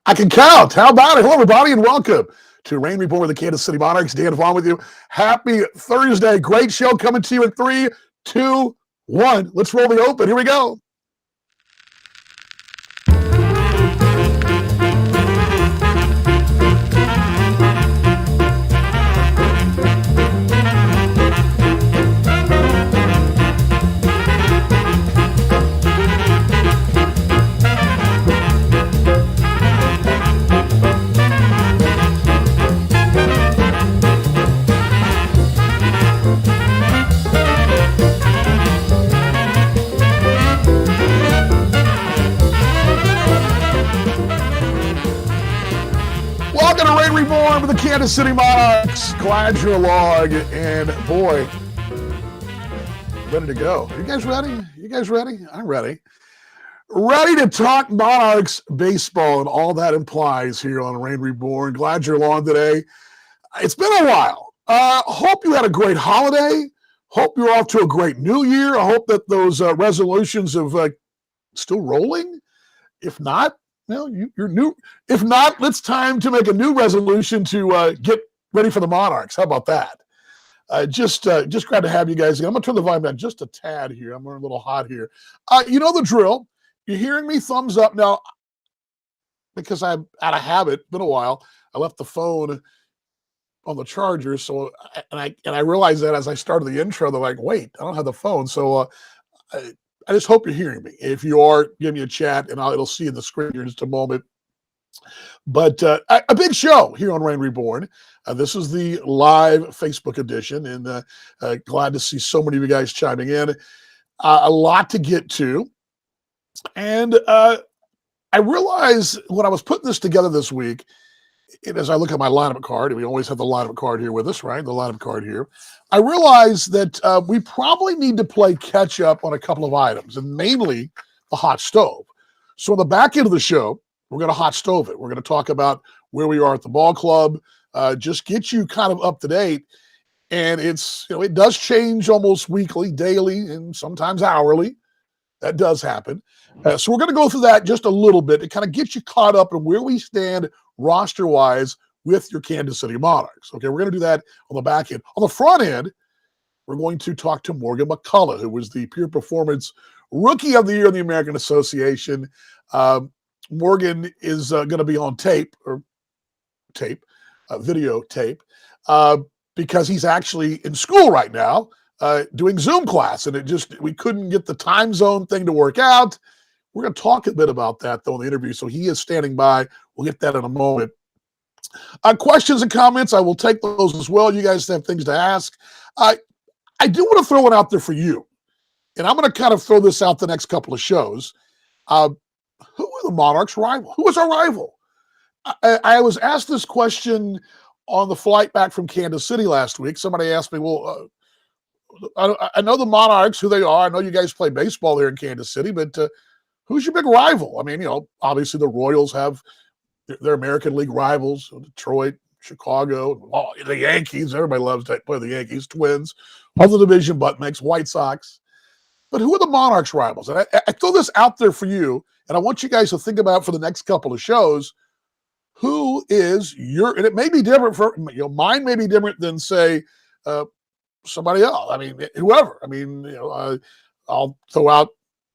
I can count. How about it? Hello, everybody, and welcome to Rain Reborn with the Kansas City Monarchs. Dan Vaughn with you. Happy Thursday. Great show coming to you in 3, 2, 1. Let's roll the open. Here we go. Welcome to Rain Reborn with the Kansas City Monarchs. Glad you're along, and boy, ready to go. You guys ready? You guys ready? I'm ready. Ready to talk Monarchs baseball and all that implies here on Rain Reborn. Glad you're along today. It's been a while. Hope you had a great holiday. Hope you're off to a great new year. I hope that those resolutions have still rolling. If not, well, you're new. If not, it's time to make a new resolution to get ready for the Monarchs. How about that? Just glad to have you guys. I'm going to turn the volume down just a tad here. I'm running a little hot here. You know the drill. You're hearing me, thumbs up. Now, because I'm out of habit, been a while, I left the phone on the charger. So, and I realized that as I started the intro, they're like, wait, I don't have the phone. So I just hope you're hearing me. If you are, give me a chat, and it'll see in the screen here in just a moment. But a big show here on Rain Reborn. This is the live Facebook edition, and glad to see so many of you guys chiming in. A lot to get to. And I realized when I was putting this together this week, and as I look at my lineup card, and we always have the lineup card here with us, right? The lineup card here. I realized that we probably need to play catch up on a couple of items, and mainly the hot stove. So on the back end of the show, we're going to hot stove it. We're going to talk about where we are at the ball club, just get you kind of up to date. And it's, it does change almost weekly, daily, and sometimes hourly. That does happen. So we're going to go through that just a little bit to kind of get you caught up in where we stand roster-wise with your Kansas City Monarchs. Okay, we're going to do that on the back end. On the front end, we're going to talk to Morgan McCullough, who was the Peer Performance Rookie of the Year in the American Association. Morgan is going to be on videotape, because he's actually in school right now doing Zoom class, and we couldn't get the time zone thing to work out. We're going to talk a bit about that, though, in the interview, so he is standing by. We'll get that in a moment. Questions and comments, I will take those as well. You guys have things to ask. I do want to throw one out there for you, and I'm going to kind of throw this out the next couple of shows. Who are the Monarchs' rival? Who is our rival? I was asked this question on the flight back from Kansas City last week. Somebody asked me, well, I know the Monarchs, who they are. I know you guys play baseball there in Kansas City, but who's your big rival? I mean, obviously the Royals have their American League rivals, Detroit, Chicago, the Yankees. Everybody loves to play the Yankees, Twins, other division butt makes, White Sox. But who are the Monarchs' rivals? And I throw this out there for you, and I want you guys to think about for the next couple of shows, who is your, and it may be different for, mine may be different than, say, somebody else. I mean, whoever. I mean, I'll throw out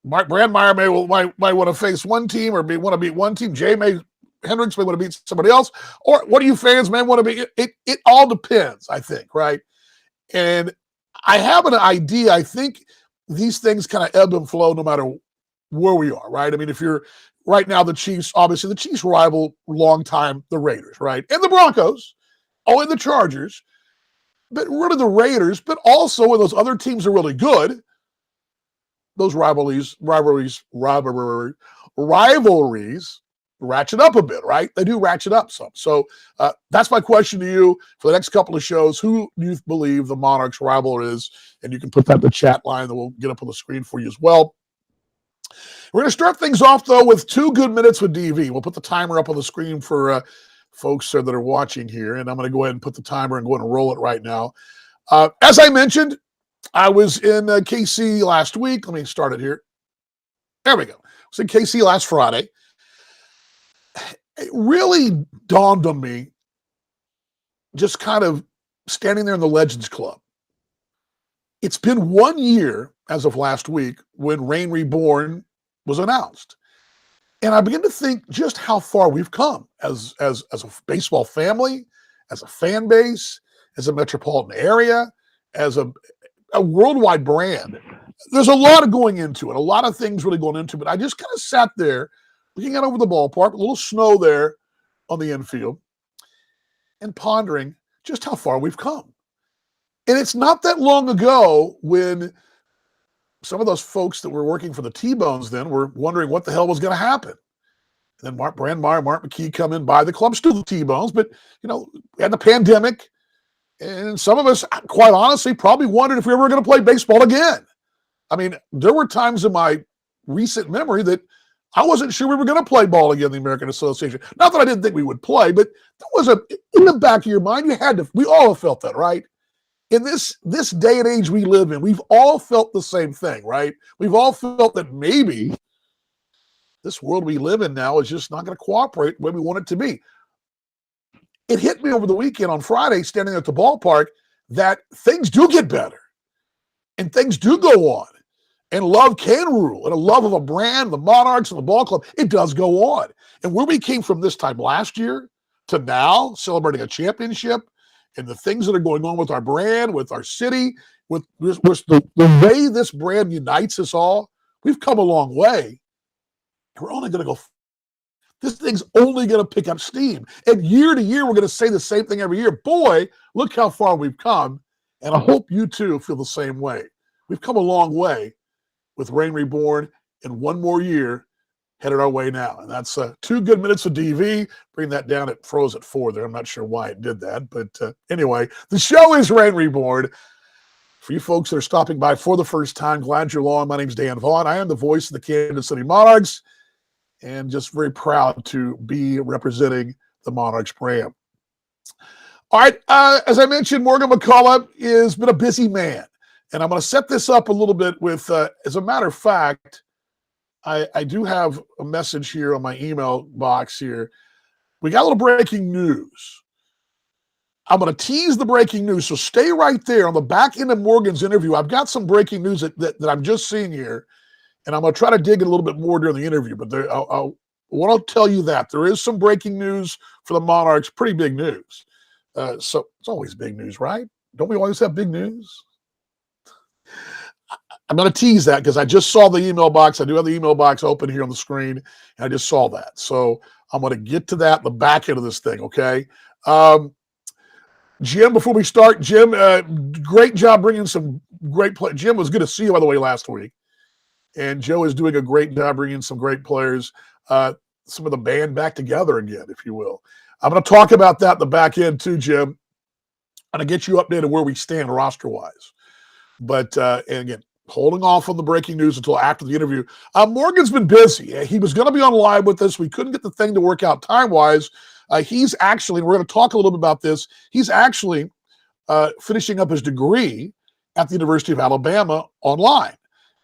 Brandmeier might want to face one team or want to beat one team. Hendricks may want to beat somebody else. Or what do you fans may want to be? It all depends, I think, right? And I have an idea. I think these things kind of ebb and flow no matter where we are, right? I mean, if you're right now, the Chiefs, obviously the Chiefs rival long time the Raiders, right? And the Broncos, and the Chargers. But really the Raiders, but also when those other teams are really good, those rivalries ratchet up a bit, right? They do ratchet up some. So that's my question to you for the next couple of shows. Who do you believe the Monarchs' rival is? And you can put that in the chat line that we'll get up on the screen for you as well. We're going to start things off, though, with 2 good minutes with DV. We'll put the timer up on the screen for folks that are watching here, and I'm going to go ahead and put the timer and go ahead and roll it right now. As I mentioned, I was in KC last week. Let me start it here. There we go. I was in KC last Friday. it really dawned on me, just kind of standing there in the Legends Club. It's been 1 year as of last week when Reborn was announced. And I begin to think just how far we've come as a baseball family, as a fan base, as a metropolitan area, as a worldwide brand. There's a lot of going into it, a lot of things really going into it. I just kind of sat there looking out over the ballpark, a little snow there on the infield, and pondering just how far we've come. And it's not that long ago when some of those folks that were working for the T-Bones then were wondering what the hell was going to happen. And then Mark Brandmeier, Mark McKee come in, buy the club, still the T-Bones, but, we had the pandemic, and some of us, quite honestly, probably wondered if we were going to play baseball again. I mean, there were times in my recent memory that I wasn't sure we were going to play ball again in the American Association. Not that I didn't think we would play, but there was in the back of your mind, we all have felt that, right? In this day and age we live in, we've all felt the same thing, right? We've all felt that maybe this world we live in now is just not going to cooperate the way we want it to be. It hit me over the weekend on Friday, standing at the ballpark, that things do get better and things do go on. And love can rule, and a love of a brand, the Monarchs and the ball club, it does go on. And where we came from this time last year to now, celebrating a championship, and the things that are going on with our brand, with our city, with the way this brand unites us all, we've come a long way. We're only going to go. This thing's only going to pick up steam. And year to year, we're going to say the same thing every year. Boy, look how far we've come. And I hope you too feel the same way. We've come a long way with Reborn, and 1 more year headed our way now. And that's 2 good minutes of DV. Bring that down. It froze at 4 there. I'm not sure why it did that. But anyway, the show is Reborn. For you folks that are stopping by for the first time, glad you're along. My name's Dan Vaughn. I am the voice of the Kansas City Monarchs, and just very proud to be representing the Monarchs brand. All right, as I mentioned, Morgan McCullough has been a busy man. And I'm going to set this up a little bit with, as a matter of fact, I do have a message here on my email box here. We got a little breaking news. I'm going to tease the breaking news, so stay right there on the back end of Morgan's interview. I've got some breaking news that I'm just seeing here, and I'm going to try to dig in a little bit more during the interview. But I want to tell you that there is some breaking news for the Monarchs, pretty big news. So it's always big news, right? Don't we always have big news? I'm going to tease that because I just saw the email box. I do have the email box open here on the screen, and I just saw that. So I'm going to get to that, the back end of this thing, okay? Jim, before we start, Jim, great job bringing some great play. Jim, was good to see you, by the way, last week. And Joe is doing a great job bringing some great players, some of the band back together again, if you will. I'm going to talk about that in the back end too, Jim. I'm going to get you updated where we stand roster-wise. But, and again, holding off on the breaking news until after the interview. Morgan's been busy. He was going to be on live with us. We couldn't get the thing to work out time-wise. He's actually, and we're going to talk a little bit about this, he's actually finishing up his degree at the University of Alabama online.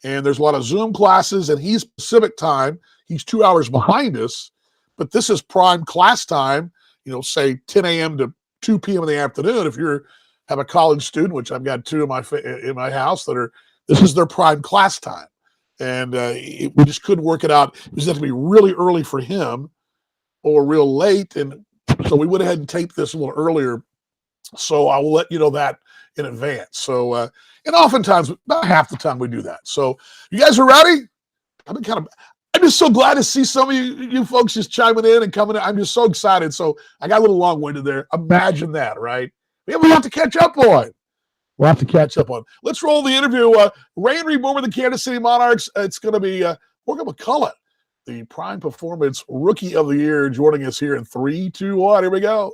And there's a lot of Zoom classes, and he's Pacific time. He's 2 hours behind us. But this is prime class time, say 10 a.m. to 2 p.m. in the afternoon. If you have a college student, which I've got 2 in my house that are, this is their prime class time. And we just couldn't work it out. It was going to be really early for him or real late. And so we went ahead and taped this a little earlier. So I will let you know that in advance. So, and oftentimes, about half the time we do that. So you guys are ready? I'm just so glad to see some of you folks just chiming in and coming in. I'm just so excited. So I got a little long-winded there. Imagine that, right? We have a lot to catch up on. We'll have to catch up on. Let's roll the interview. Reborn with the Kansas City Monarchs. It's going to be Morgan McCullough, the Prime Performance Rookie of the Year, joining us here in 3, 2, 1. Here we go.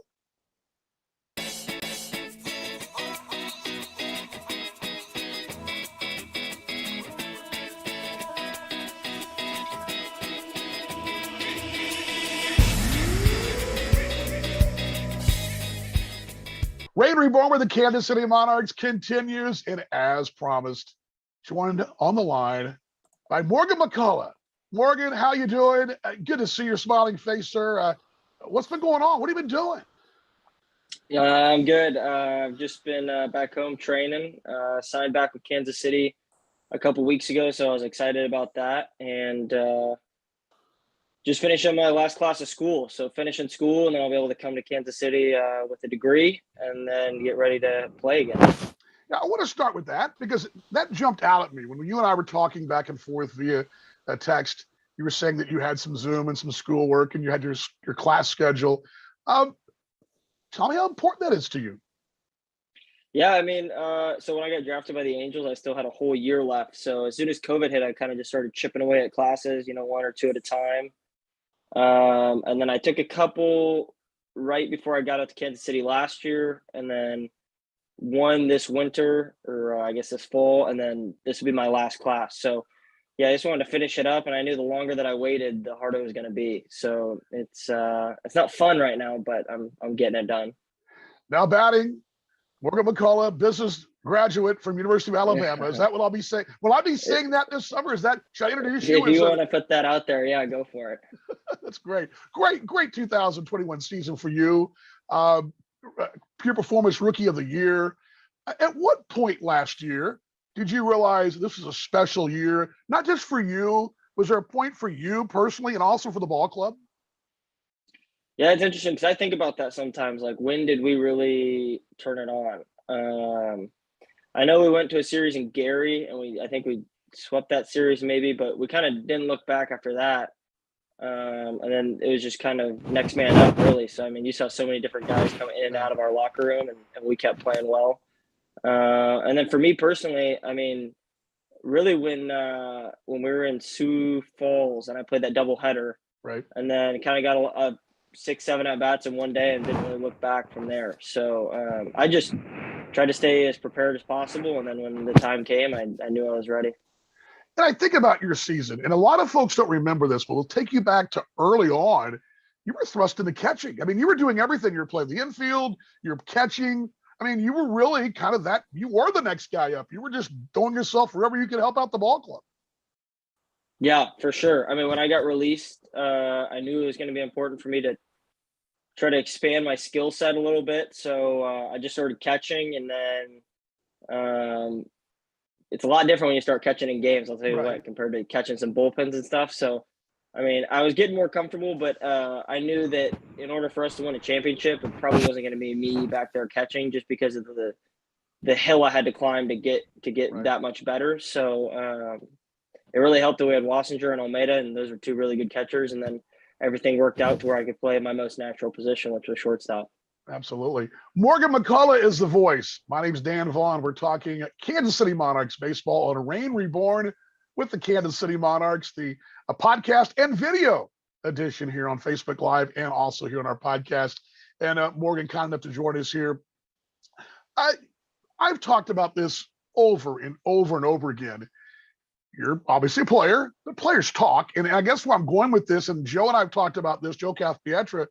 Reborn with the Kansas City Monarchs continues, and as promised, joined on the line by Morgan McCullough. Morgan, how you doing? Good to see your smiling face, sir. What's been going on? What have you been doing? Yeah, I'm good. I've just been back home training. Signed back with Kansas City a couple weeks ago, so I was excited about that. And just finishing my last class of school. So finishing school, and then I'll be able to come to Kansas City with a degree, and then get ready to play again. Yeah, I want to start with that because that jumped out at me when you and I were talking back and forth via a text. You were saying that you had some Zoom and some schoolwork, and you had your class schedule. Um, Tell me how important that is to you. Yeah, I mean, so when I got drafted by the Angels, I still had a whole year left. So as soon as COVID hit, I kind of just started chipping away at classes, one or two at a time. And then I took a couple right before I got out to Kansas City last year, and then one this winter, or I guess this fall, and then this would be my last class. So yeah, I just wanted to finish it up, and I knew the longer that I waited, the harder it was going to be. So it's not fun right now, but I'm getting it done. Now batting, Morgan McCullough, business graduate from University of Alabama. Is Yeah. that what I'll be saying? Will I be saying that this summer? Should I introduce you If as you a? want to put that out there, yeah, go for it. That's great 2021 season for you. Um, Pure Performance Rookie of the Year. At what point last year did you realize this was a special year, not just for you? Was there a point for you personally and also for the ball club? Yeah, it's interesting because I think about that sometimes. Like, when did we really turn it on? I know we went to a series in Gary, and I think we swept that series maybe, but we kind of didn't look back after that. And then it was just kind of next man up, really. So, I mean, you saw so many different guys come in and out of our locker room, and we kept playing well. And then for me personally, I mean, really when we were in Sioux Falls and I played that doubleheader, Right. and then kind of got a 6-7 at bats in one day and didn't really look back from there. So I just tried to stay as prepared as possible, and then when the time came, I knew I was ready. And I think about your season, and a lot of folks don't remember this, but we'll take you back to early on. You were thrust into catching. I mean, you were doing everything. You were playing the infield, you're catching. I mean, you were really kind of that. You were the next guy up. You were just throwing yourself wherever you could help out the ball club. Yeah, for sure. I mean, when I got released, I knew it was going to be important for me to try to expand my skill set a little bit. So I just started catching, and then it's a lot different when you start catching in games, I'll tell you what, compared to catching some bullpens and stuff. So, I mean, I was getting more comfortable, but I knew that in order for us to win a championship, it probably wasn't going to be me back there catching, just because of the hill I had to climb to get that much better. So it really helped that we had Wassinger and Almeida, and those were two really good catchers. And then everything worked out to where I could play my most natural position, which was shortstop. Absolutely. Morgan McCullough is the voice. My name's Dan Vaughn. We're talking Kansas City Monarchs baseball on Rain Reborn with the Kansas City Monarchs, a podcast and video edition here on Facebook Live and also here on our podcast. And Morgan, kind enough to join us here. I've talked about this over and over and over again. You're obviously a player. The players talk. And I guess where I'm going with this, and Joe and I have talked about this, Joe Cathpietra,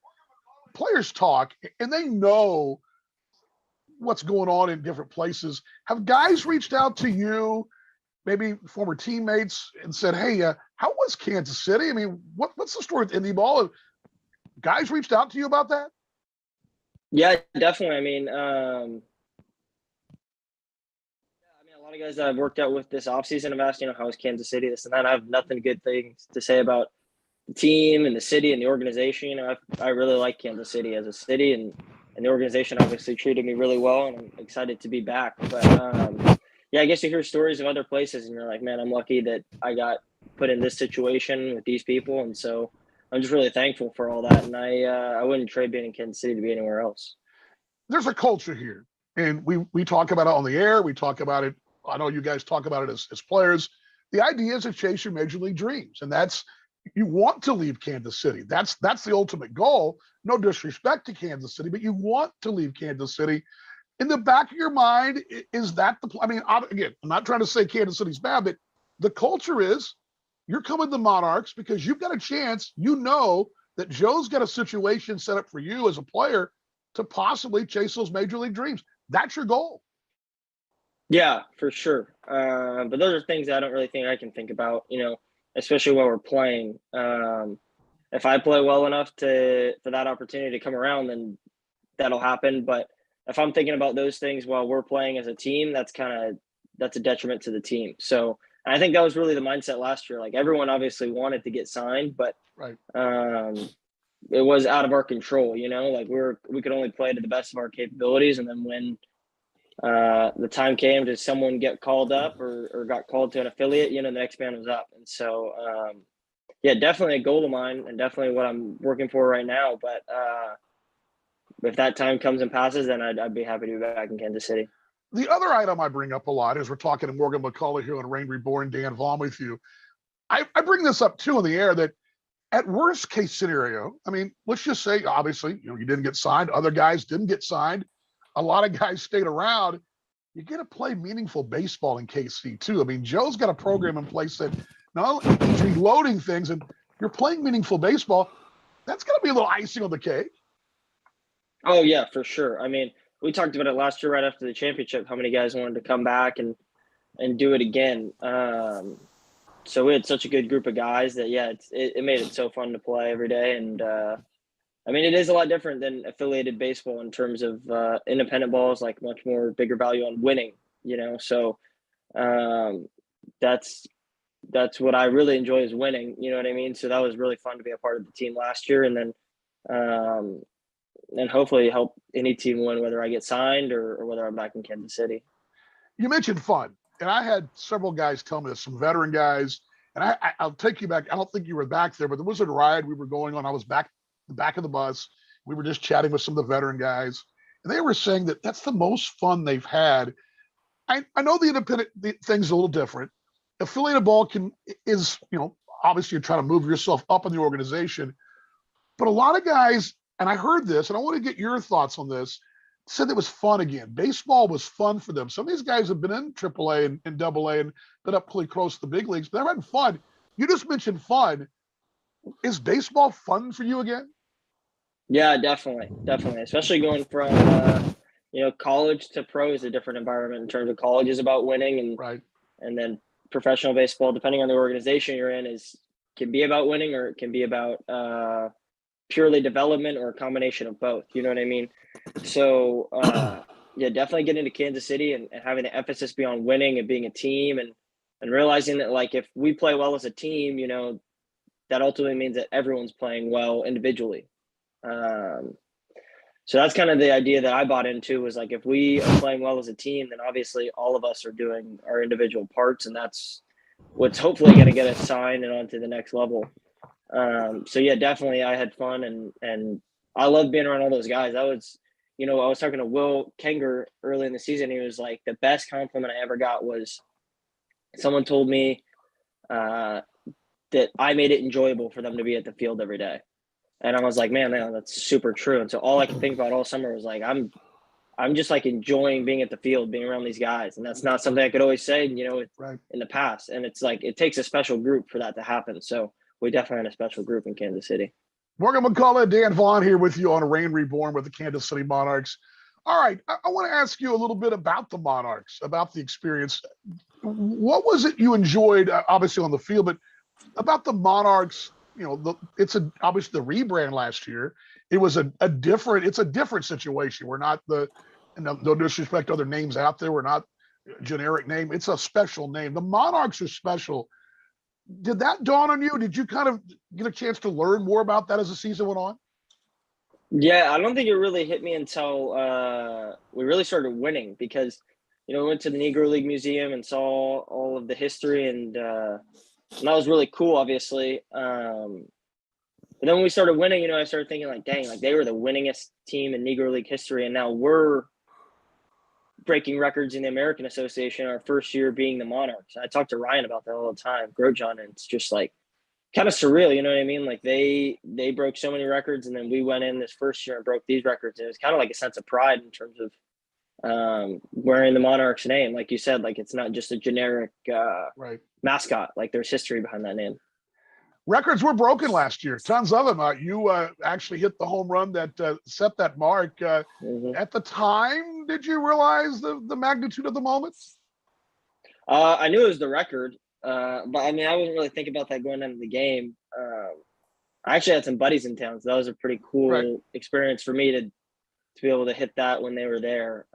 players talk and they know what's going on in different places. Have guys reached out to you, maybe former teammates, and said, hey, how was Kansas City? I mean, what's the story with Indy ball? Guys reached out to you about that? Yeah, definitely. I mean, a lot of guys that I've worked out with this offseason have asked, how is Kansas City, this and that. I have nothing good things to say about the team and the city and the organization. I really like Kansas City as a city, and the organization obviously treated me really well, and I'm excited to be back. But yeah, I guess you hear stories of other places and you're like, man, I'm lucky that I got put in this situation with these people. And so I'm just really thankful for all that. And I wouldn't trade being in Kansas City to be anywhere else. There's a culture here, and we talk about it on the air. We talk about it. I know you guys talk about it as players. The idea is to chase your major league dreams, and that's, you want to leave Kansas City. That's the ultimate goal. No disrespect to Kansas City, but you want to leave Kansas City. In the back of your mind, is that I mean, again, I'm not trying to say Kansas City's bad, but the culture is you're coming to the Monarchs because you've got a chance. You know that Joe's got a situation set up for you as a player to possibly chase those major league dreams. That's your goal. Yeah, for sure. But those are things I don't really think I can think about, especially while we're playing. if I play well enough for that opportunity to come around, then that'll happen. But if I'm thinking about those things while we're playing as a team, that's a detriment to the team. So I think that was really the mindset last year. Like everyone obviously wanted to get signed, but Right. it was out of our control, like we could only play to the best of our capabilities. And then when the time came to someone get called up or got called to an affiliate, the next man was up. And so, yeah, definitely a goal of mine and definitely what I'm working for right now. But if that time comes and passes, then I'd be happy to be back in Kansas City. The other item I bring up a lot is we're talking to Morgan McCullough here on Rain Reborn, Dan Vaughn with you. I bring this up too in the air that at worst case scenario, I mean, let's just say, obviously, you didn't get signed. Other guys didn't get signed. A lot of guys stayed around. You get to play meaningful baseball in KC too. I mean, Joe's got a program in place that not only he's reloading things and you're playing meaningful baseball. That's going to be a little icing on the cake. Oh yeah, for sure. I mean, we talked about it last year right after the championship, how many guys wanted to come back and do it again. So we had such a good group of guys that, yeah, it made it so fun to play every day. And, I mean, it is a lot different than affiliated baseball in terms of independent balls, like much more bigger value on winning, So that's what I really enjoy is winning, you know what I mean? So that was really fun to be a part of the team last year. And then and hopefully help any team win, whether I get signed or whether I'm back in Kansas City. You mentioned fun. And I had several guys tell me this, some veteran guys, and I'll take you back. I don't think you were back there, but there was a ride we were going on. I was the back of the bus. We were just chatting with some of the veteran guys, and they were saying that that's the most fun they've had. I know the independent thing's a little different. Affiliated ball is obviously you're trying to move yourself up in the organization, but a lot of guys, and I heard this, and I want to get your thoughts on this, said it was fun again. Baseball was fun for them. Some of these guys have been in AAA and AA and been up pretty close to the big leagues, but they're having fun. You just mentioned fun. Is baseball fun for you again? Yeah, definitely. Especially going from, college to pro is a different environment in terms of college is about winning and Right. And then professional baseball, depending on the organization you're in, can be about winning or it can be about purely development or a combination of both. You know what I mean? So, yeah, definitely getting into Kansas City and having the emphasis be on winning and being a team and realizing that, like, if we play well as a team, that ultimately means that everyone's playing well individually. So that's kind of the idea that I bought into was like, if we are playing well as a team, then obviously all of us are doing our individual parts, and that's what's hopefully going to get us signed and onto the next level. So yeah, definitely I had fun and I love being around all those guys. I was talking to Will Kenger early in the season. He was like, the best compliment I ever got was someone told me that I made it enjoyable for them to be at the field every day. And I was like, man, that's super true. And so all I could think about all summer was like, I'm just like enjoying being at the field, being around these guys. And that's not something I could always say, Right. in the past. And it's like, it takes a special group for that to happen. So we definitely had a special group in Kansas City. Morgan McCullough, Dan Vaughn here with you on Rain Reborn with the Kansas City Monarchs. All right. I want to ask you a little bit about the Monarchs, about the experience. What was it you enjoyed, obviously on the field, but about the Monarchs? It's obviously the rebrand last year. It was it's a different situation. We're not no disrespect to other names out there. We're not a generic name. It's a special name. The Monarchs are special. Did that dawn on you? Did you kind of get a chance to learn more about that as the season went on? Yeah, I don't think it really hit me until we really started winning because, we went to the Negro League Museum and saw all of the history and that was really cool, obviously. But then when we started winning, I started thinking like, dang, like they were the winningest team in Negro League history. And now we're breaking records in the American Association, our first year being the Monarchs. I talk to Ryan about that all the time, Grosjean, and it's just like kind of surreal. You know what I mean? Like they broke so many records and then we went in this first year and broke these records. And it was kind of like a sense of pride in terms of wearing the Monarchs name. Like you said, like it's not just a generic Right. mascot. Like there's history behind that name. Records were broken last year, tons of them. You actually hit the home run that set that mark. At the time, did you realize the magnitude of the moment? I knew it was the record, but I mean, I wasn't really thinking about that going into the game. I actually had some buddies in town, so that was a pretty cool Right. experience for me to be able to hit that when they were there.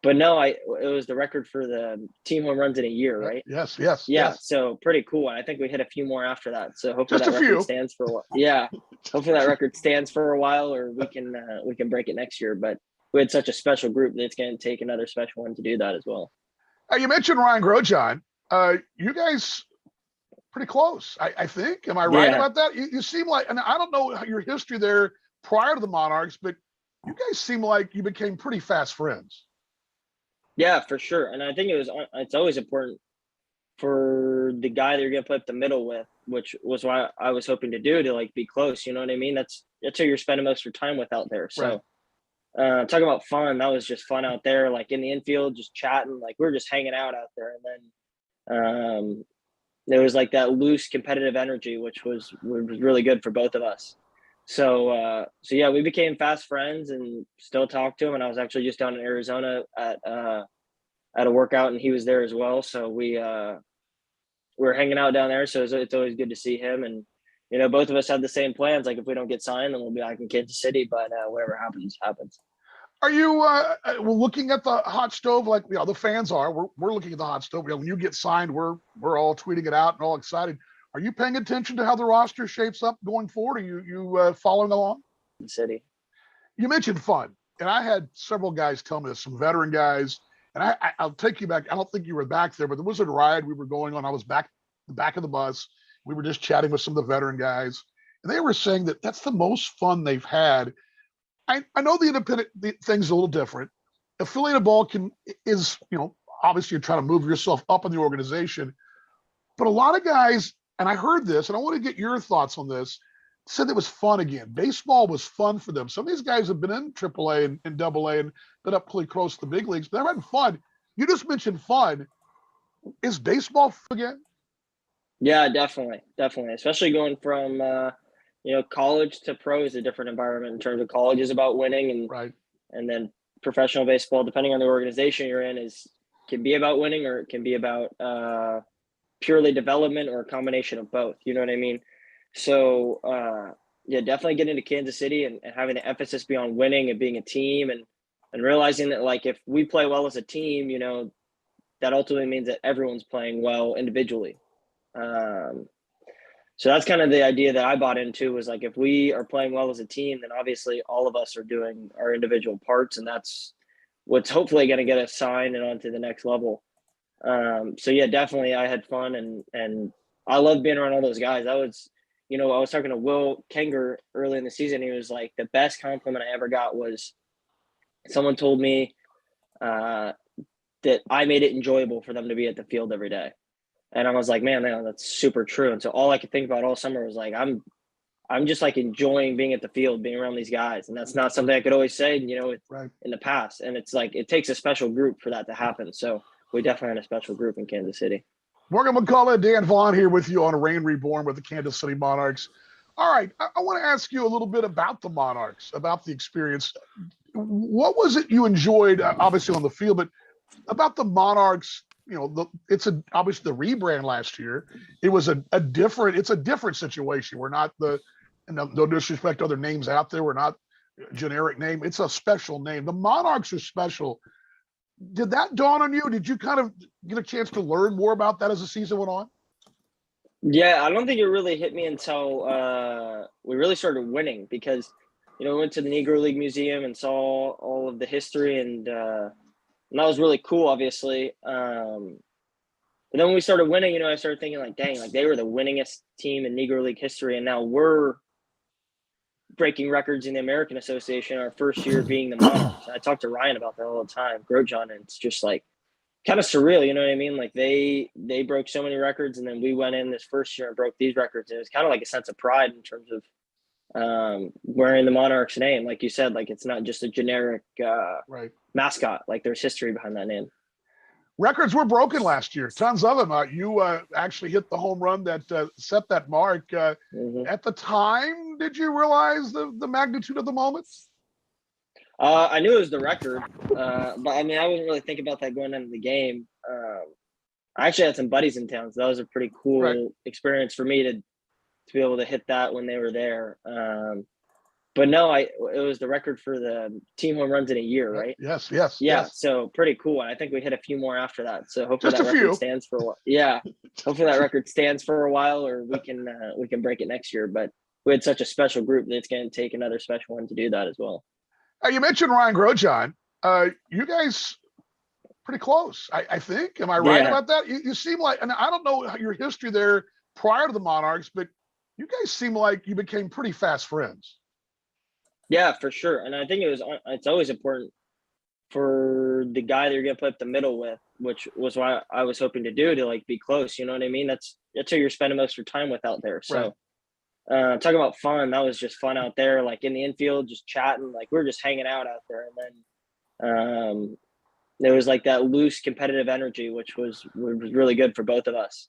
But no, it was the record for the team home runs in a year, right? Yes. Yeah, so pretty cool. And I think we hit a few more after that. So hopefully Just that a record few. stands for a while. Yeah, hopefully that record stands for a while, or we can break it next year. But we had such a special group that it's going to take another special one to do that as well. You mentioned Ryan Grosjean. You guys pretty close, I think. Am I right Yeah, about that? You seem like, and I don't know your history there prior to the Monarchs, but you guys seem like you became pretty fast friends. yeah, for sure. And I think it's always important for the guy that you're going to put up the middle with, which was why I was hoping to do, to like be close. You know what I mean? That's who you're spending most of your time with out there. Right. So talking about fun, that was just fun out there, like in the infield, just chatting, like we were just hanging out there. And then there was like that loose competitive energy, which was really good for both of us. So yeah, we became fast friends and still talk to him. And I was actually just down in Arizona at a workout, and he was there as well. So we're hanging out down there. So it's always good to see him. And both of us had the same plans. Like if we don't get signed, then we'll be back in Kansas City. But whatever happens, happens. Are you looking at the hot stove like the fans are? We're looking at the hot stove. When you get signed, we're all tweeting it out and all excited. Are you paying attention to how the roster shapes up going forward? Are you following along? City. You mentioned fun, and I had several guys tell me this, some veteran guys, and I'll take you back. I don't think you were back there, but there was a ride we were going on. I was the back of the bus. We were just chatting with some of the veteran guys, and they were saying that that's the most fun they've had. I know the independent thing's a little different. Affiliated ball is obviously you're trying to move yourself up in the organization, but a lot of guys, and I heard this, and I want to get your thoughts on this, said it was fun again. Baseball was fun for them. Some of these guys have been in AAA and AA and been up pretty close to the big leagues, but they're having fun. You just mentioned fun. Is baseball fun again? Yeah, definitely, especially going from college to pro is a different environment. In terms of college is about winning, and Right. and then professional baseball, depending on the organization you're in, can be about winning, or it can be about purely development, or a combination of both. You know what I mean? So yeah, definitely getting into Kansas City and having the emphasis be on winning and being a team, and realizing that like if we play well as a team, that ultimately means that everyone's playing well individually. So that's kind of the idea that I bought into, was like, if we are playing well as a team, then obviously all of us are doing our individual parts, and that's what's hopefully going to get us signed and onto the next level. So yeah, definitely I had fun, and I loved being around all those guys. I was talking to Will Kenger early in the season. He was like, the best compliment I ever got was someone told me that I made it enjoyable for them to be at the field every day. And I was like, man, that's super true. And so all I could think about all summer was like, I'm just like enjoying being at the field, being around these guys. And that's not something I could always say, Right. in the past. And it's like, it takes a special group for that to happen. So we definitely had a special group in Kansas City. Morgan McCullough, Dan Vaughn here with you on Reign Reborn with the Kansas City Monarchs. All right, I want to ask you a little bit about the Monarchs, about the experience. What was it you enjoyed, obviously on the field, but about the Monarchs? It's obviously the rebrand last year. It was a different situation. We're not no disrespect to other names out there. We're not a generic name. It's a special name. The Monarchs are special. Did that dawn on you? Did you kind of get a chance to learn more about that as the season went on? Yeah, I don't think it really hit me until we really started winning, because we went to the Negro League Museum and saw all of the history, and that was really cool, obviously. But then when we started winning, I started thinking like, dang, like they were the winningest team in Negro League history, and now we're breaking records in the American Association our first year being the Monarchs. I talk to Ryan about that all the time, Grosjean, and it's just like kind of surreal, you know what I mean? Like they broke so many records, and then we went in this first year and broke these records. And it was kind of like a sense of pride in terms of wearing the Monarchs name. Like you said, like it's not just a generic Right. mascot. Like there's history behind that name. Records were broken last year, tons of them. You actually hit the home run that set that mark. Mm-hmm. At the time, did you realize the magnitude of the moment? I knew it was the record, but I mean, I wasn't really thinking about that going into the game. I actually had some buddies in town, so that was a pretty cool experience for me to to be able to hit that when they were there. But no, it was the record for the team home runs in a year, right? Yes. So pretty cool. And I think we hit a few more after that. So hopefully Just that a record few. stands for a while. Yeah, hopefully that record stands for a while, or we can break it next year. But we had such a special group that it's going to take another special one to do that as well. You mentioned Ryan Grosjean. You guys pretty close, I think. Am I right about that? You seem like, and I don't know your history there prior to the Monarchs, but you guys seem like you became pretty fast friends. Yeah, for sure. And I think it's always important for the guy that you're going to put up the middle with, which was why I was hoping to do, to like be close. You know what I mean? That's who you're spending most of your time with out there. So talking about fun, that was just fun out there, like in the infield, just chatting, like we were just hanging out there. And then there was like that loose competitive energy, which was really good for both of us.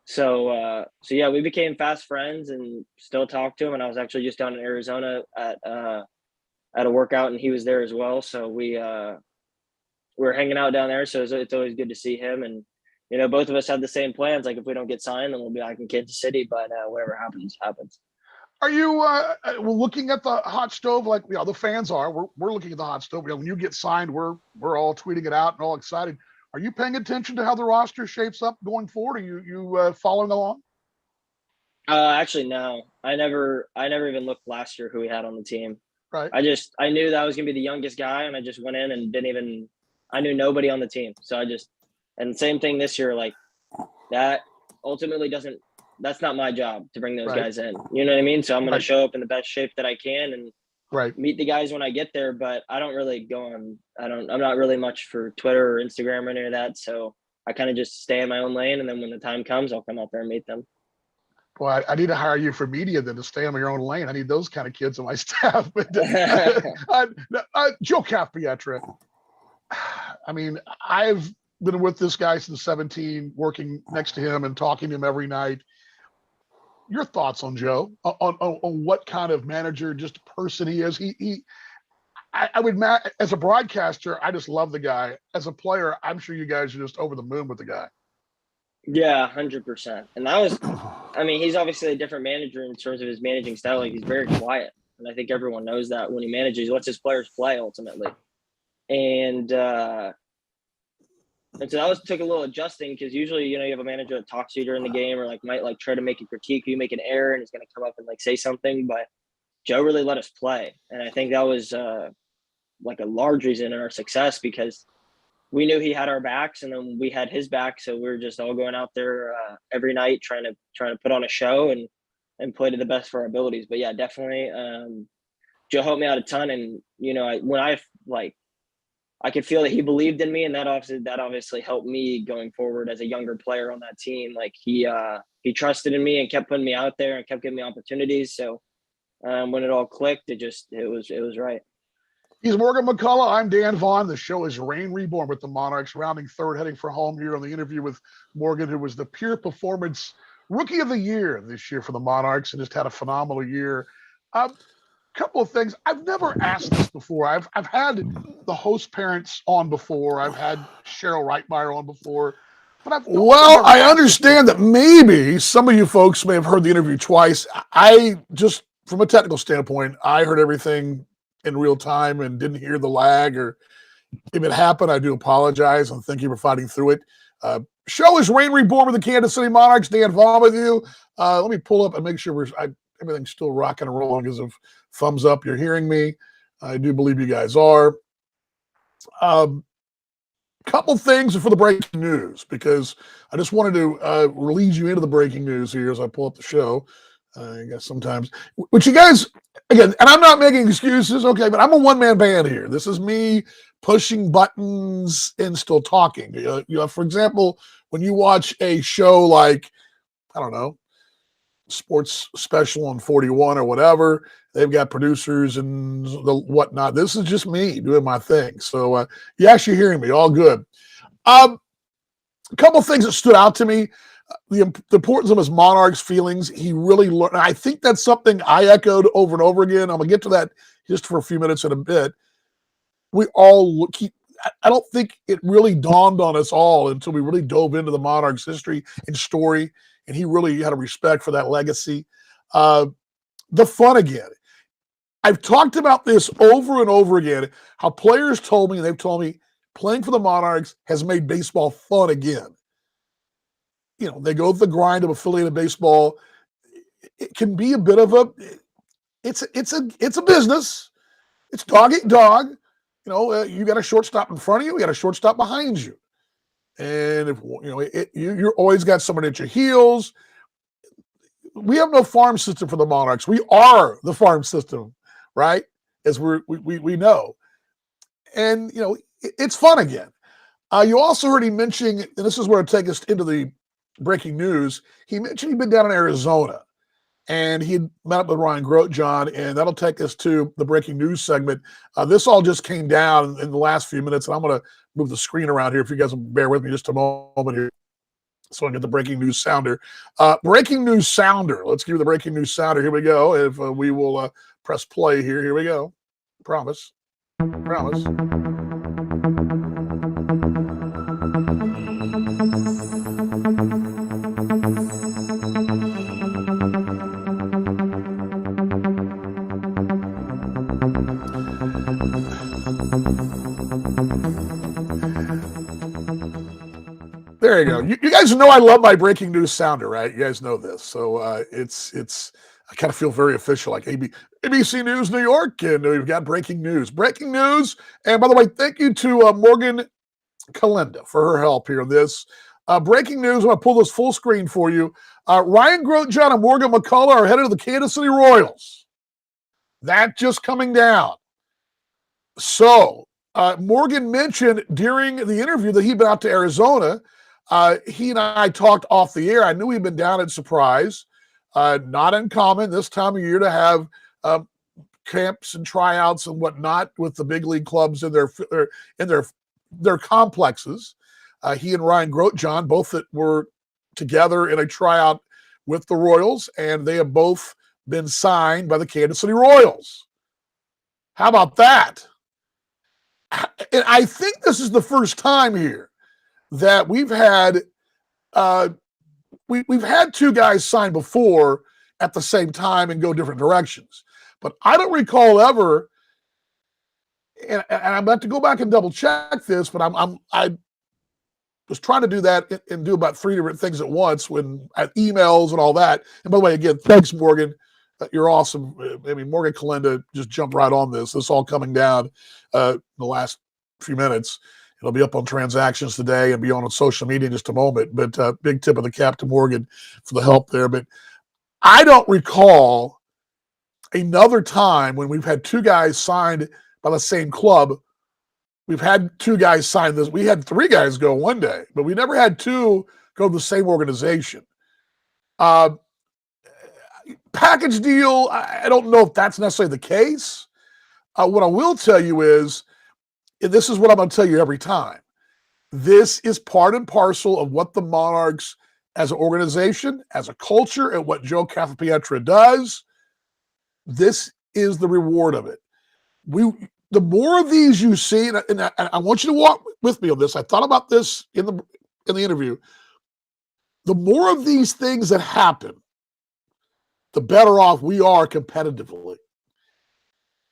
So yeah, we became fast friends and still talk to him. And I was actually just down in Arizona at a workout, and he was there as well. So we were hanging out down there. So it's always good to see him. And both of us had the same plans. Like if we don't get signed, then we'll be back in Kansas City. But whatever happens. Are you looking at the hot stove like the fans are? We're looking at the hot stove. When you get signed, we're all tweeting it out and all excited. Are you paying attention to how the roster shapes up going forward? Are you following along? Actually, no. I never even looked last year who we had on the team. Right. I knew that I was gonna be the youngest guy, and I just went in and I knew nobody on the team. So and same thing this year. Like that ultimately that's not my job to bring those guys in. You know what I mean? So I'm gonna show up in the best shape that I can and meet the guys when I get there. But I don't really go on. I'm not really much for Twitter or Instagram or any of that. So I kind of just stay in my own lane, and then when the time comes, I'll come out there and meet them. Well, I need to hire you for media then to stay on your own lane. I need those kind of kids on my staff. But Joe Pietra, I mean, I've been with this guy since 17, working next to him and talking to him every night. Your thoughts on Joe, on what kind of manager, just person he is? I would, as a broadcaster, I just love the guy. As a player, I'm sure you guys are just over the moon with the guy. Yeah, 100%. And that was, I mean, he's obviously a different manager in terms of his managing style. Like he's very quiet, and I think everyone knows that when he manages, he lets his players play ultimately. And so that took a little adjusting, because usually, you have a manager that talks to you during the game, or like might like try to make a critique, you make an error, and he's going to come up and like say something. But Joe really let us play, and I think that was like a large reason in our success, because we knew he had our backs, and then we had his back. So we were just all going out there every night trying to put on a show and play to the best for our abilities. But yeah, definitely, Joe helped me out a ton, and I could feel that he believed in me, and that obviously helped me going forward as a younger player on that team. Like he trusted in me and kept putting me out there and kept giving me opportunities. So when it all clicked, it was right. He's Morgan McCullough. I'm Dan Vaughn. The show is Reborn with the Monarchs, rounding third, heading for home here on the interview with Morgan, who was the Pure Performance Rookie of the Year this year for the Monarchs and just had a phenomenal year. Couple of things. I've never asked this before. I've had the host parents on before. I've had Cheryl Reitmeyer on before. But I understand that maybe some of you folks may have heard the interview twice. I just, from a technical standpoint, I heard everything in real time and didn't hear the lag, or if it happened, I do apologize, and thank you for fighting through it. Show is Reborn with the Kansas City Monarchs. Dan Vaughn with you. Let me pull up and make sure everything's still rocking and rolling. As of thumbs up, you're hearing me. I do believe you guys are. Couple things for the breaking news, because I just wanted to lead you into the breaking news here as I pull up the show. I guess sometimes, which you guys, again, and I'm not making excuses, okay, but I'm a one-man band here. This is me pushing buttons and still talking. For example, when you watch a show like, I don't know, Sports Special on 41 or whatever, they've got producers and the whatnot. This is just me doing my thing. So you're actually hearing me, all good. A couple of things that stood out to me. The importance of his Monarchs feelings. He really learned. I think that's something I echoed over and over again. I'm going to get to that just for a few minutes in a bit. We all I don't think it really dawned on us all until we really dove into the Monarchs history and story, and he really had a respect for that legacy. The fun again. I've talked about this over and over again, how players told me, and they've told me, playing for the Monarchs has made baseball fun again. They go through the grind of affiliated baseball. It can be a bit of it's a business. It's dog eat dog. You got a shortstop in front of you, you got a shortstop behind you. And if you're always got somebody at your heels. We have no farm system for the Monarchs. We are the farm system, right? As we know. And it's fun again. You also heard him mentioning, and this is where it takes us into the breaking news. He mentioned he'd been down in Arizona, and he met up with Ryan Grotjohn, and that'll take us to the breaking news segment. This all just came down in the last few minutes, and I'm going to move the screen around here if you guys will bear with me just a moment here so I can get the breaking news sounder. Breaking news sounder. Let's give you the breaking news sounder. Here we go. If we will press play here. Here we go. Promise. Promise. There you go. You guys know I love my breaking news sounder, right? You guys know this. So it's I kind of feel very official, like ABC News New York, and we've got breaking news. Breaking news. And by the way, thank you to Morgan Kalenda for her help here on this. Breaking news, I'm going to pull this full screen for you. Ryan Grotjohn and Morgan McCullough are headed to the Kansas City Royals. That just coming down. So Morgan mentioned during the interview that he'd been out to Arizona. He and I talked off the air. I knew he'd been down at Surprise. Not uncommon this time of year to have camps and tryouts and whatnot with the big league clubs in their complexes. He and Ryan Grotjohn, both that were together in a tryout with the Royals, and they have both been signed by the Kansas City Royals. How about that? And I think this is the first time here that we've had we've had two guys sign before at the same time and go different directions. But I don't recall ever, and I'm about to go back and double check this, but I was trying to do that and do about three different things at once when at emails and all that. And by the way, again, thanks, Morgan. You're awesome. I mean, Morgan Kalenda just jumped right on this. This all coming down the last few minutes. It'll be up on Transactions today and be on social media in just a moment. But big tip of the cap to Morgan for the help there. But I don't recall another time when we've had two guys signed by the same club. We've had two guys sign this. We had three guys go one day, but we never had two go to the same organization. Package deal, I don't know if that's necessarily the case. What I will tell you is, and this is what I'm going to tell you every time, this is part and parcel of what the Monarchs as an organization, as a culture, and what Joe Cathapietra does. This is the reward of it. The more of these you see, and I want you to walk with me on this. I thought about this in the interview. The more of these things that happen, the better off we are competitively.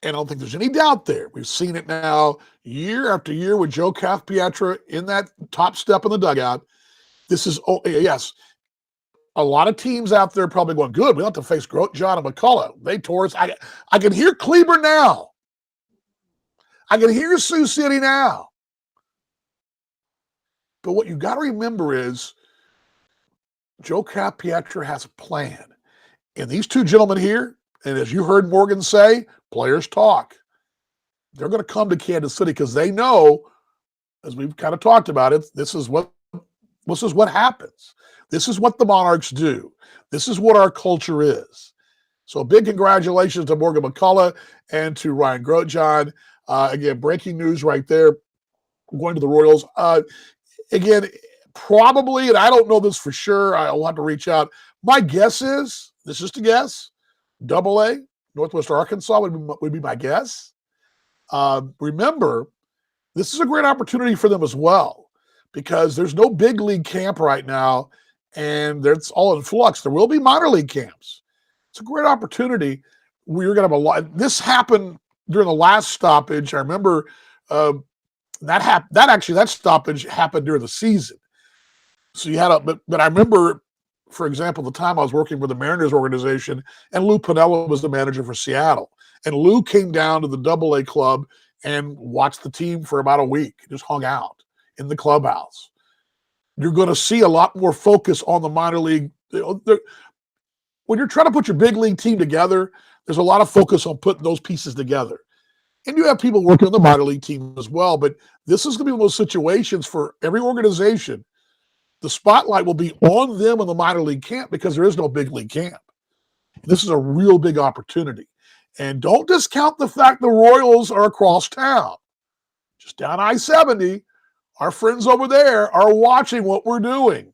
And I don't think there's any doubt there. We've seen it now year after year with Joe Cathapietra in that top step in the dugout. This is, yes, a lot of teams out there probably going, good, we don't have to face Grotjohn and McCullough. They tore us. I can hear Kleber now. I can hear Sioux City now. But what you got to remember is Joe Cathapietra has a plan. And these two gentlemen here, and as you heard Morgan say, players talk. They're going to come to Kansas City because they know, as we've kind of talked about it, this is what happens. This is what the Monarchs do. This is what our culture is. So big congratulations to Morgan McCullough and to Ryan Grotjohn. Again, breaking news right there, going to the Royals. Again, probably, and I don't know this for sure, I'll have to reach out. My guess is, this is just a guess, AA, Northwest Arkansas would be my guess. Remember, this is a great opportunity for them as well because there's no big league camp right now, and it's all in flux. There will be minor league camps. It's a great opportunity. We're going to have a lot. This happened during the last stoppage. I remember that stoppage happened during the season. So you had but I remember, for example, the time I was working with the Mariners organization, and Lou Piniella was the manager for Seattle, and Lou came down to the AA club and watched the team for about a week, just hung out in the clubhouse. You're going to see a lot more focus on the minor league. When you're trying to put your big league team together, there's a lot of focus on putting those pieces together. And you have people working on the minor league team as well, but this is going to be one of those situations for every organization. The spotlight will be on them in the minor league camp because there is no big league camp. This is a real big opportunity. And don't discount the fact the Royals are across town. Just down I-70, our friends over there are watching what we're doing.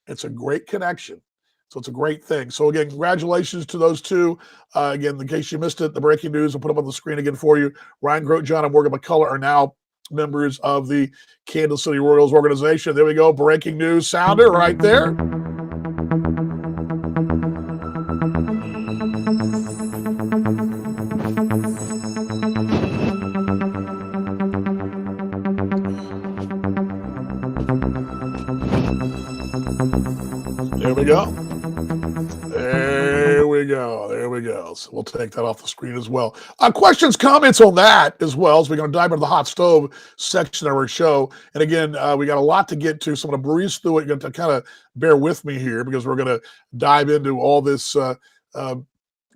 It's a great connection. So it's a great thing. So again, congratulations to those two. Again, in case you missed it, the breaking news, I'll put them on the screen again for you. Ryan Grotjohn and Morgan McCullough are now members of the Kansas City Royals organization. There we go. Breaking news sounder right there. There we go. There we go. There we go. So we'll take that off the screen as well. Questions, comments on that as well. So we're going to dive into the hot stove section of our show. And again, we got a lot to get to. So I'm going to breeze through it. You're going to kind of bear with me here because we're going to dive into all this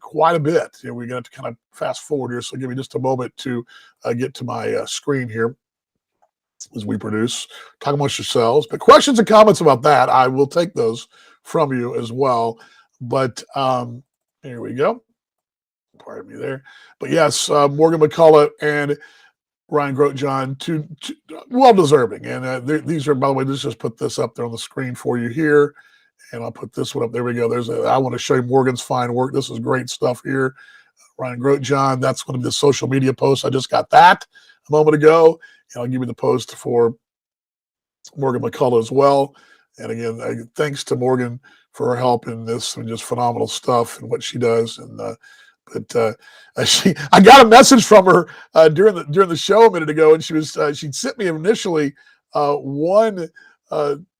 quite a bit. We're going to have to kind of fast forward here. So give me just a moment to get to my screen here as we produce. Talk amongst yourselves. But questions and comments about that, I will take those from you as well. But here we go. Pardon me there. But yes, Morgan McCullough and Ryan Grotjohn, two well-deserving. And these are, by the way, let's just put this up there on the screen for you here. And I'll put this one up. There we go. I want to show you Morgan's fine work. This is great stuff here. Ryan Grotjohn, that's going to be the social media post. I just got that a moment ago. And I'll give you the post for Morgan McCullough as well. And again, thanks to Morgan for her help in this and just phenomenal stuff and what she does. And I got a message from her during the show a minute ago, and she'd sent me initially one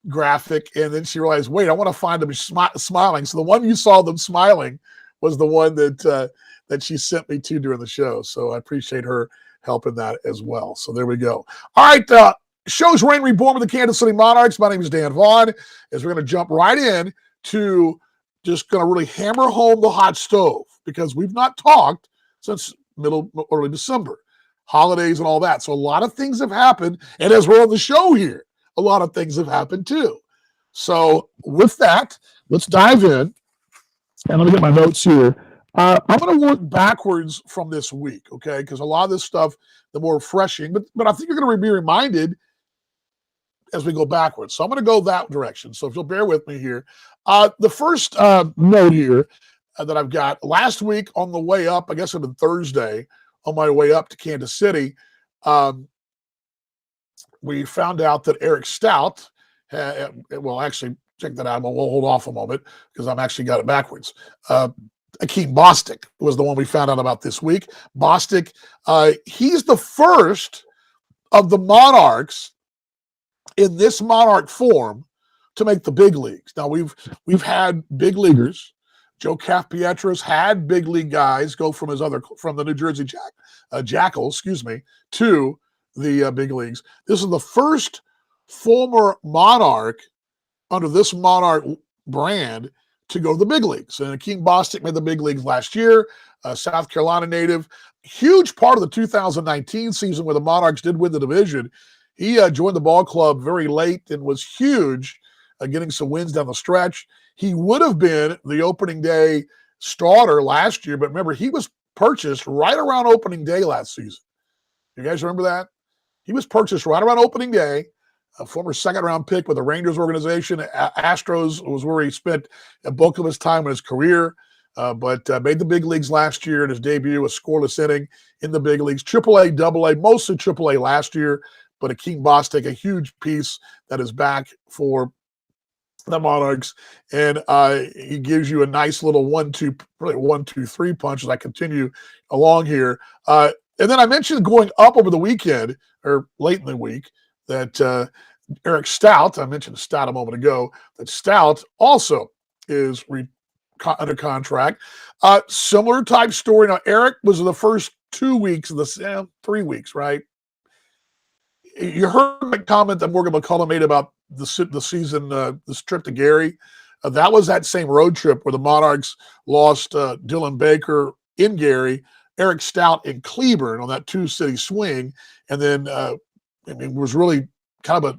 graphic, and then she realized, wait, I want to find them smiling. So the one you saw them smiling was the one that she sent me to during the show. So I appreciate her helping that as well. So there we go. All right. Show's Reign Reborn with the Kansas City Monarchs. My name is Dan Vaughn. As we're going to jump right in to just going to really hammer home the hot stove because we've not talked since early December, holidays and all that. So a lot of things have happened. And as we're on the show here, a lot of things have happened too. So with that, let's dive in. And let me get my notes here. I'm going to work backwards from this week, okay? Because a lot of this stuff, the more refreshing, but I think you're going to be reminded as we go backwards. So I'm going to go that direction. So if you'll bear with me here. The first note here that I've got, last week on the way up, I guess it was Thursday, on my way up to Kansas City, we found out that Eric Stout, actually, check that out. We'll hold off a moment because I've actually got it backwards. Akeem Bostic was the one we found out about this week. Bostic, he's the first of the Monarchs in this Monarch form to make the big leagues. Now we've had big leaguers. Joe Kaff-Pietro's had big league guys go from the New Jersey Jackals, to the big leagues. This is the first former Monarch under this Monarch brand to go to the big leagues. And Akeem Bostic made the big leagues last year, South Carolina native. Huge part of the 2019 season where the Monarchs did win the division. He joined the ball club very late and was huge, getting some wins down the stretch. He would have been the opening day starter last year, but remember, he was purchased right around opening day last season. You guys remember that? He was purchased right around opening day, a former second-round pick with the Rangers organization. Astros was where he spent a bulk of his time in his career, but made the big leagues last year in his debut, a scoreless inning in the big leagues. AAA, AA, mostly AAA last year, but Akeem Bostic, a huge piece that is back for the Monarchs, and he gives you a nice little 1-2, really 1-2-3 punch as I continue along here. And then I mentioned going up over the weekend or late in the week that Eric Stout, I mentioned Stout a moment ago, that Stout also is under contract. Similar type story. Now, Eric was in the first 2 weeks of the 3 weeks, right? You heard my comment that Morgan McCullough made about the season, this trip to Gary. That was that same road trip where the Monarchs lost Dylan Baker in Gary, Eric Stout in Cleburne on that 2-city swing, and then it was really kind of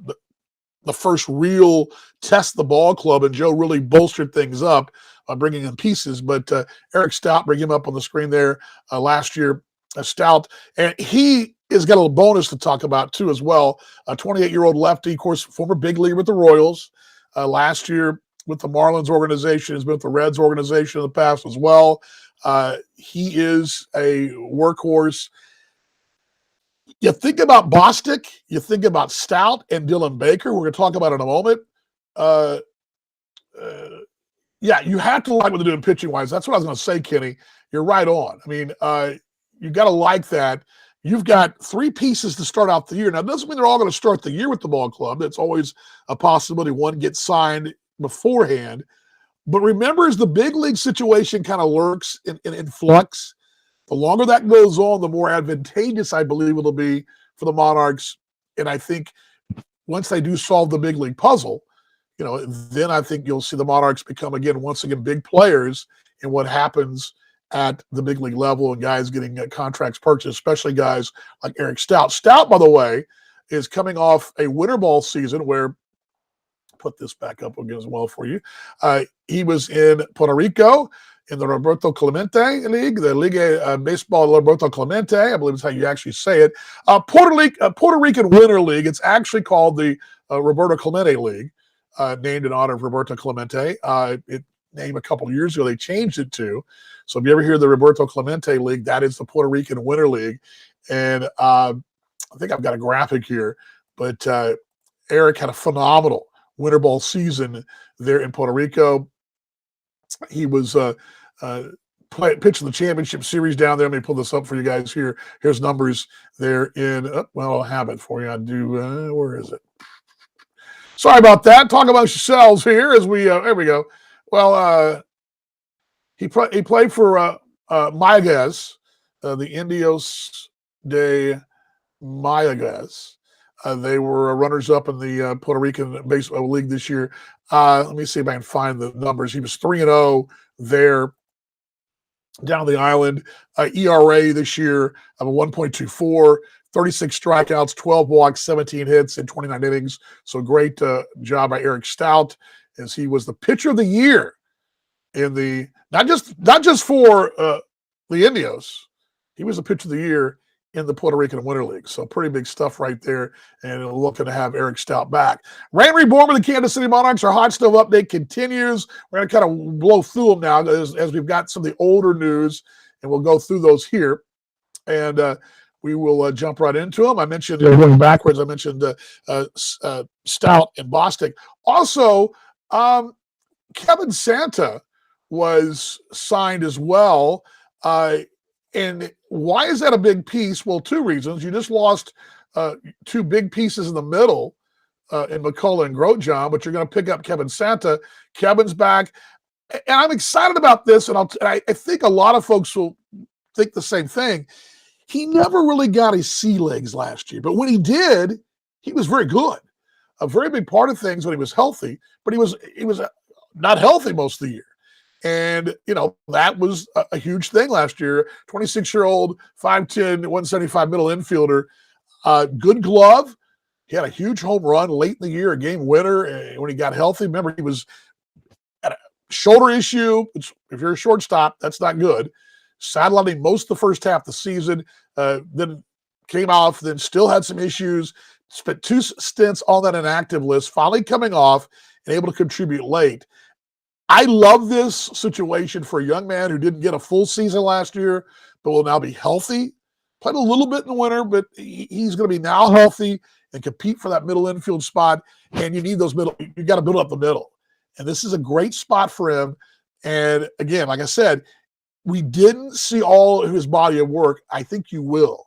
the first real test the ball club, and Joe really bolstered things up by bringing in pieces. But Eric Stout, bring him up on the screen there last year. Stout, and he has got a little bonus to talk about too as well. A 28-year-old lefty, of course, former big league with the Royals. Last year with the Marlins organization, has been with the Reds organization in the past as well. He is a workhorse. You think about Bostic, you think about Stout and Dylan Baker. We're going to talk about it in a moment. Yeah, you have to like what they're doing pitching-wise. That's what I was going to say, Kenny. You're right on. I mean, you got to like that. You've got 3 pieces to start out the year. Now, it doesn't mean they're all going to start the year with the ball club. That's always a possibility. One gets signed beforehand. But remember, as the big league situation kind of lurks in flux, the longer that goes on, the more advantageous I believe it'll be for the Monarchs. And I think once they do solve the big league puzzle, then I think you'll see the Monarchs become, once again, big players in what happens at the big league level and guys getting contracts purchased, especially guys like Eric Stout. Stout, by the way, is coming off a winter ball season where, put this back up again as well for you, he was in Puerto Rico in the Roberto Clemente League, the Liga Baseball Roberto Clemente, I believe is how you actually say it. Puerto Rican Winter League, it's actually called the Roberto Clemente League, named in honor of Roberto Clemente. It named a couple of years ago, they changed it to. So if you ever hear the Roberto Clemente League, that is the Puerto Rican Winter League. And I think I've got a graphic here, but Eric had a phenomenal winter ball season there in Puerto Rico. He was pitching the championship series down there. Let me pull this up for you guys here. Here's numbers there in, I'll have it for you. I do, where is it? Sorry about that. Talk amongst yourselves here as we, there we go. Well, he played for Mayaguez, the Indios de Mayaguez. They were runners-up in the Puerto Rican Baseball League this year. Let me see if I can find the numbers. He was 3-0 there down the island. ERA this year of a 1.24, 36 strikeouts, 12 walks, 17 hits in 29 innings. So great job by Eric Stout, as he was the pitcher of the year in the not just for the Indios. He was the pitcher of the year in the Puerto Rican Winter League. So pretty big stuff right there, and looking to have Eric Stout back. Reborn with the Kansas City Monarchs. Our hot stove update continues. We're going to kind of blow through them now as we've got some of the older news, and we'll go through those here. And we will jump right into them. I mentioned, going backwards, I mentioned Stout and Bostic. Also, Kevin Santa was signed as well. And why is that a big piece? Well, 2 reasons. You just lost 2 big pieces in the middle in McCullough and Grosjean, but you're going to pick up Kevin Santa. Kevin's back. And I'm excited about this, and I think a lot of folks will think the same thing. He never really got his sea legs last year, but when he did, he was very good. A very big part of things when he was healthy, but he was not healthy most of the year. And, that was a huge thing last year. 26-year-old, 5'10", 175 middle infielder, good glove. He had a huge home run late in the year, a game winner when he got healthy. Remember, he was at a shoulder issue, which if you're a shortstop, that's not good. Sidelined most of the first half of the season, then came off, then still had some issues, spent 2 stints on that inactive list, finally coming off and able to contribute late. I love this situation for a young man who didn't get a full season last year, but will now be healthy. Played a little bit in the winter, but he's going to be now healthy and compete for that middle infield spot. And you need those middle. You got to build up the middle. And this is a great spot for him. And again, like I said, we didn't see all of his body of work. I think you will.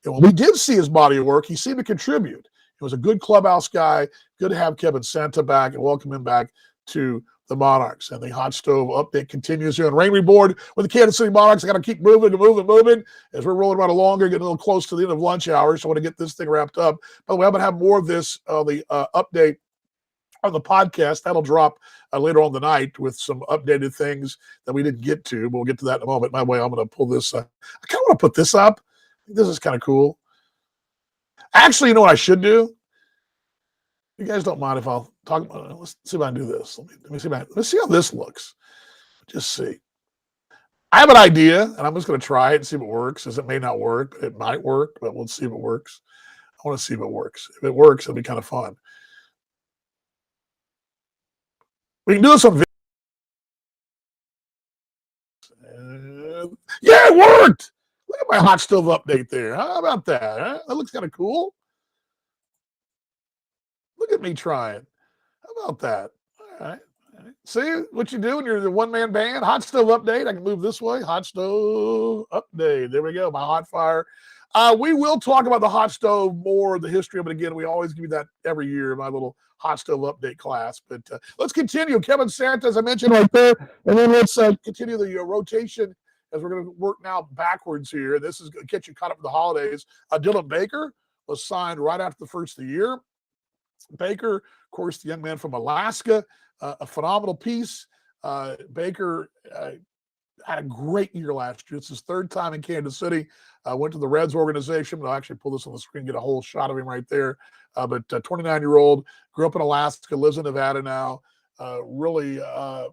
And when we did see his body of work, he seemed to contribute. He was a good clubhouse guy. Good to have Kevin Santa back and welcome him back to the Monarchs. And the hot stove update continues here on Rain Reborn with the Kansas City Monarchs. I got to keep moving as we're rolling around longer, getting a little close to the end of lunch hour. So I want to get this thing wrapped up. By the way, I'm going to have more of this, the update on the podcast. That'll drop later on the night with some updated things that we didn't get to. We'll get to that in a moment. By the way, I'm going to pull this. I kind of want to put this up. This is kind of cool. Actually, you know what I should do? You guys don't mind if I'll talk about it. Let's see if I can do this. Let's see how this looks. Just see. I have an idea, and I'm just going to try it and see if it works. As it may not work, but it might work, but we'll see if it works. I want to see if it works. If it works, it'll be kind of fun. We can do this on video. Yeah, it worked. Look at my hot stove update there. How about that? Huh? That looks kind of cool. Look at me trying. How about that? All right. See what you do when you're the one-man band? Hot stove update. I can move this way. Hot stove update. There we go. My hot fire. We will talk about the hot stove more, the history of it again. We always give you that every year, my little hot stove update class. But let's continue. Kevin Santa, as I mentioned right there. And then let's continue the rotation as we're going to work now backwards here. This is going to get you caught up with the holidays. Dylan Baker was signed right after the first of the year. Baker, of course, the young man from Alaska, a phenomenal piece. Baker had a great year last year. It's his third time in Kansas City. Went to the Reds organization. I'll actually pull this on the screen, get a whole shot of him right there. But 29-year-old, grew up in Alaska, lives in Nevada now. Really 4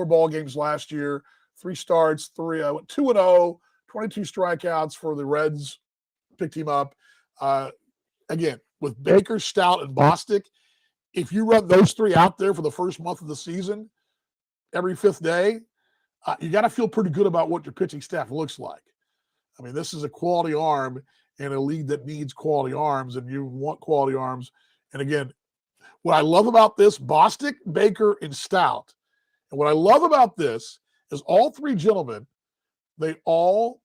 ball games last year, 3 starts, 2-0, 22 strikeouts for the Reds. Picked him up. Again, with Baker, Stout, and Bostic, if you run those 3 out there for the first month of the season, every 5th day, you got to feel pretty good about what your pitching staff looks like. I mean, this is a quality arm in a league that needs quality arms, and you want quality arms. And again, what I love about this, Bostic, Baker, and Stout, and what I love about this is all 3 gentlemen, they all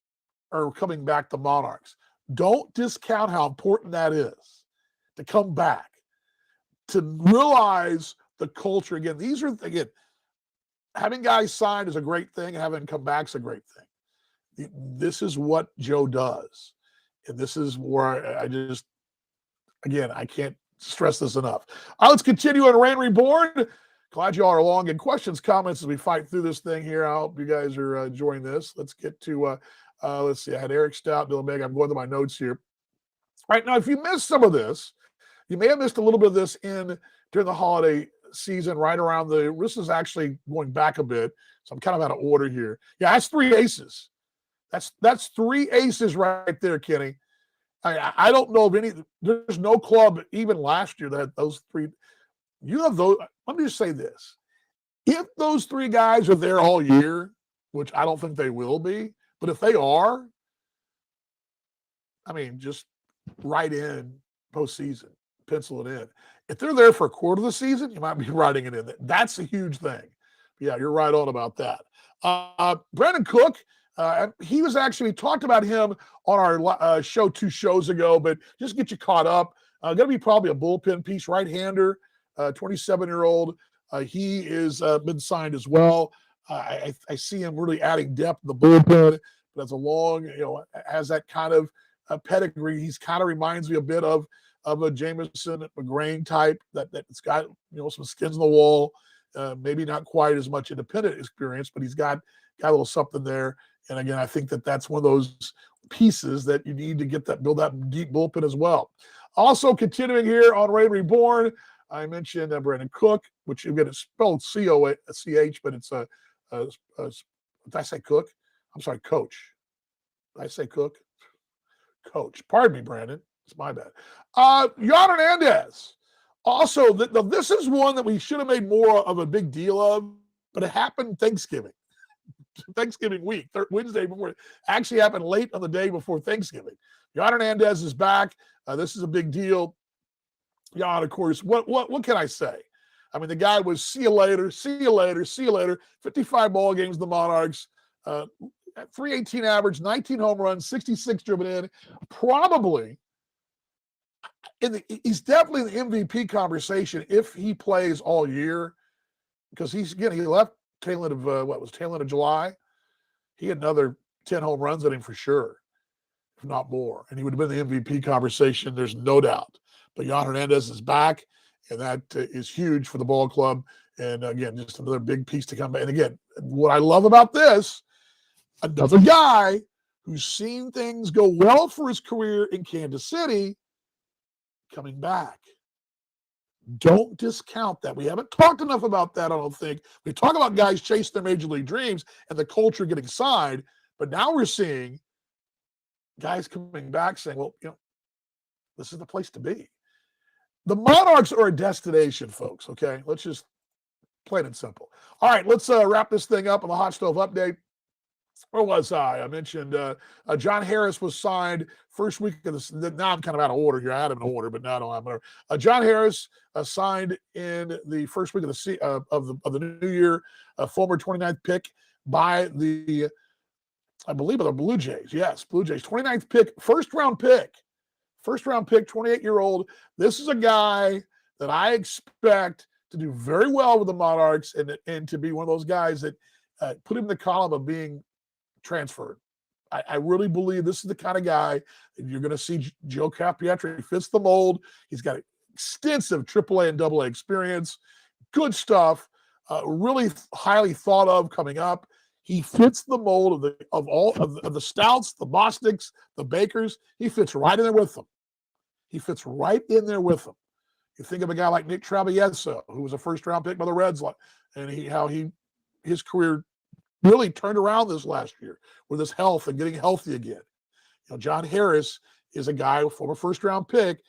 are coming back to Monarchs. Don't discount how important that is to come back, to realize the culture. Again, these are, again, having guys signed is a great thing. Having come back is a great thing. This is what Joe does. And this is where I just, again, I can't stress this enough. All right, let's continue on Rain Reborn. Glad you all are along. And questions, comments as we fight through this thing here. I hope you guys are enjoying this. Let's get to, let's see. I had Eric Stout, Dylan Baker. I'm going to my notes here. All right, now, if you missed some of this, you may have missed a little bit of this during the holiday season, right around this is actually going back a bit. So I'm kind of out of order here. Yeah, that's 3 aces. That's 3 aces right there, Kenny. I don't know of any, there's no club even last year that had those 3. You have those. Let me just say this. If those 3 guys are there all year, which I don't think they will be, but if they are, I mean, just write in postseason, pencil it in. If they're there for a quarter of the season, you might be writing it in. That's a huge thing. Yeah, you're right on about that. Brandon Cook, he was actually, we talked about him on our show 2 shows ago, but just get you caught up. Going to be probably a bullpen piece, right-hander, 27-year-old. He is been signed as well. I see him really adding depth in the bullpen, but as a long, has that kind of pedigree. He's kind of reminds me a bit of a Jameson McGrain type that's got some skins in the wall, maybe not quite as much independent experience, but he's got a little something there. And again, I think that's one of those pieces that you need to build that deep bullpen as well. Also continuing here on Rain Reborn, I mentioned Brandon Cook, which you get it spelled C-O-C-H, but it's did I say Cook? I'm sorry, Coach. Did I say Cook? Coach. Pardon me, Brandon. It's my bad. Yon Hernandez. Also, this is one that we should have made more of a big deal of, but it happened Thanksgiving week, Wednesday before. Actually happened late on the day before Thanksgiving. Yon Hernandez is back. This is a big deal. Yon, of course, what can I say? I mean, the guy was see you later, see you later, see you later. 55 ball games, the Monarchs, 318 average, 19 home runs, 66 driven in. Probably, he's definitely in the MVP conversation if he plays all year, because he left tail end of tail end of July. He had another 10 home runs in him for sure, if not more, and he would have been the MVP conversation. There's no doubt. But Jan Hernandez is back, and that is huge for the ball club. And again, just another big piece to come back. And again, what I love about this, another guy who's seen things go well for his career in Kansas City coming back. Don't discount that. We haven't talked enough about that, I don't think. We talk about guys chasing their major league dreams and the culture getting signed, but now we're seeing guys coming back saying, well, this is the place to be. The Monarchs are a destination, folks, okay? Let's just plain and simple. All right, let's wrap this thing up on the Hot Stove Update. Where was I? I mentioned John Harris was signed first week of this. Now I'm kind of out of order here. I had him in order, but now I don't have him. John Harris signed in the first week of the new year, a former 29th pick by I believe, the Blue Jays. Yes, Blue Jays. 29th pick, first round pick, 28-year-old. This is a guy that I expect to do very well with the Monarchs and to be one of those guys that put him in the column of being transferred. I really believe this is the kind of guy that you're going to see. Joe Capietri fits the mold. He's got extensive AAA and AA experience. Good stuff. Really highly thought of coming up. He fits the mold of all of the Stouts, the Bostocks, the Bakers. He fits right in there with them. You think of a guy like Nick Traviesa, who was a first-round pick by the Reds, and his career really turned around this last year with his health and getting healthy again. John Harris is a guy, former first-round pick,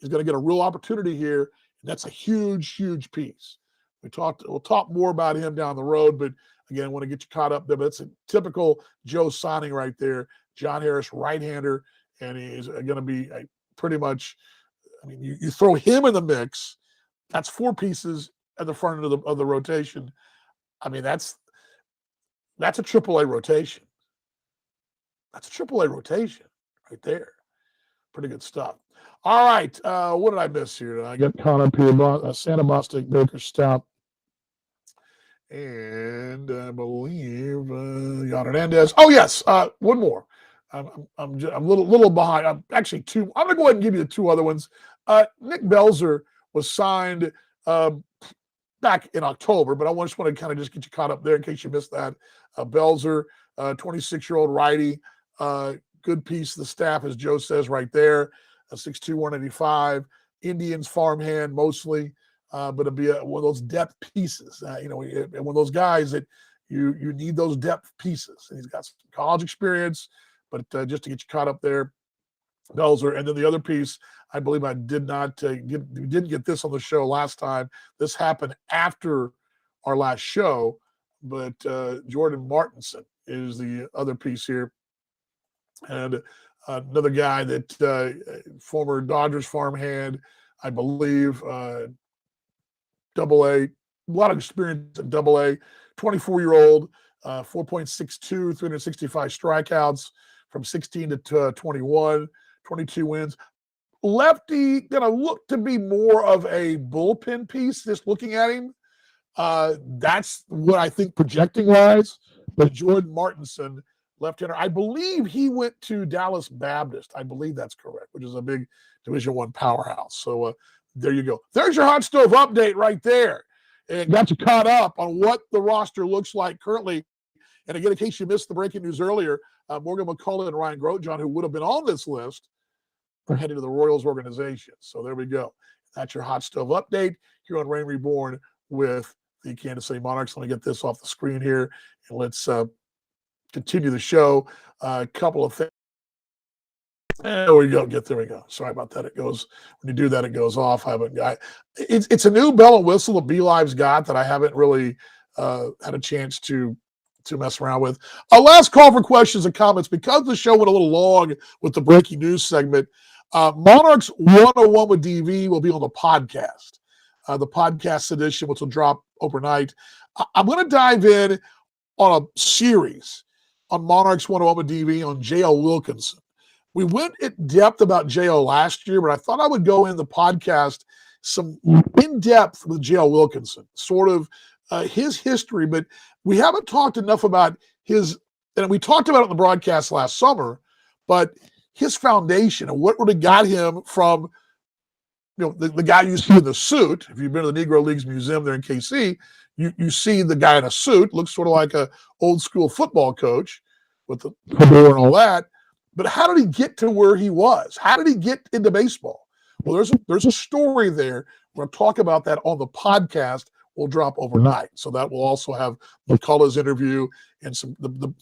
is going to get a real opportunity here, and that's a huge, huge piece. We'll talk more about him down the road, but again, I want to get you caught up there. But it's a typical Joe signing right there. John Harris, right-hander, and he's going to be pretty much. I mean, you throw him in the mix, that's four pieces at the front of the rotation. I mean, that's a AAA rotation. That's a AAA rotation right there. Pretty good stuff. All right, what did I miss here? I got caught up here. Santa Bostic, Baker Stout, and I believe Jan Hernandez. Oh yes, one more. I'm a little behind. I'm actually two. I'm going to go ahead and give you the two other ones. Nick Belzer was signed back in October, but I just want to kind of just get you caught up there in case you missed that. Belzer, 26-year-old righty, good piece of the staff, as Joe says right there. 6'2", 185, Indians farmhand mostly, but it'll be one of those depth pieces. And one of those guys that you need those depth pieces. And he's got some college experience. But just to get you caught up there, Belzer. And then the other piece, I believe I didn't get this on the show last time. This happened after our last show, but Jordan Martinson is the other piece here. And another guy that former Dodgers farmhand, I believe, AA, a lot of experience at AA, 24-year-old, 4.62, 365 strikeouts, from 16 to 21, 22 wins. Lefty going to look to be more of a bullpen piece, just looking at him. That's what I think projecting-wise. But Jordan Martinson, left-hander, I believe he went to Dallas Baptist. I believe that's correct, which is a big Division I powerhouse. So there you go. There's your Hot Stove update right there. And got you caught up on what the roster looks like currently. And again, in case you missed the breaking news earlier, Morgan McCullough and Ryan Grosjean, who would have been on this list, are heading to the Royals organization. So there we go. That's your Hot Stove update here on Reign Reborn with the Kansas City Monarchs. Let me get this off the screen here, and let's continue the show. A couple of things. There we go. There we go. Sorry about that. It goes when you do that, it goes off. It's a new bell and whistle that BeLive's got that I haven't really had a chance to mess around with. Last call for questions and comments. Because the show went a little long with the breaking news segment, Monarchs 101 with DV will be on the podcast. the podcast edition, which will drop overnight. I'm going to dive in on a series on Monarchs 101 with DV on J.O. Wilkinson. We went in depth about J.O. last year, but I thought I would go in the podcast some in depth with J.O. Wilkinson, sort of his history, but we haven't talked enough about his, and we talked about it in the broadcast last summer, but his foundation and what really got him from, the guy you see in the suit. If you've been to the Negro Leagues Museum there in KC, you see the guy in a suit, looks sort of like a old school football coach with the door and all that. But how did he get to where he was? How did he get into baseball? Well, there's a story there. We're going to talk about that on the podcast. We'll drop overnight. So that will also have McCullough's interview and some of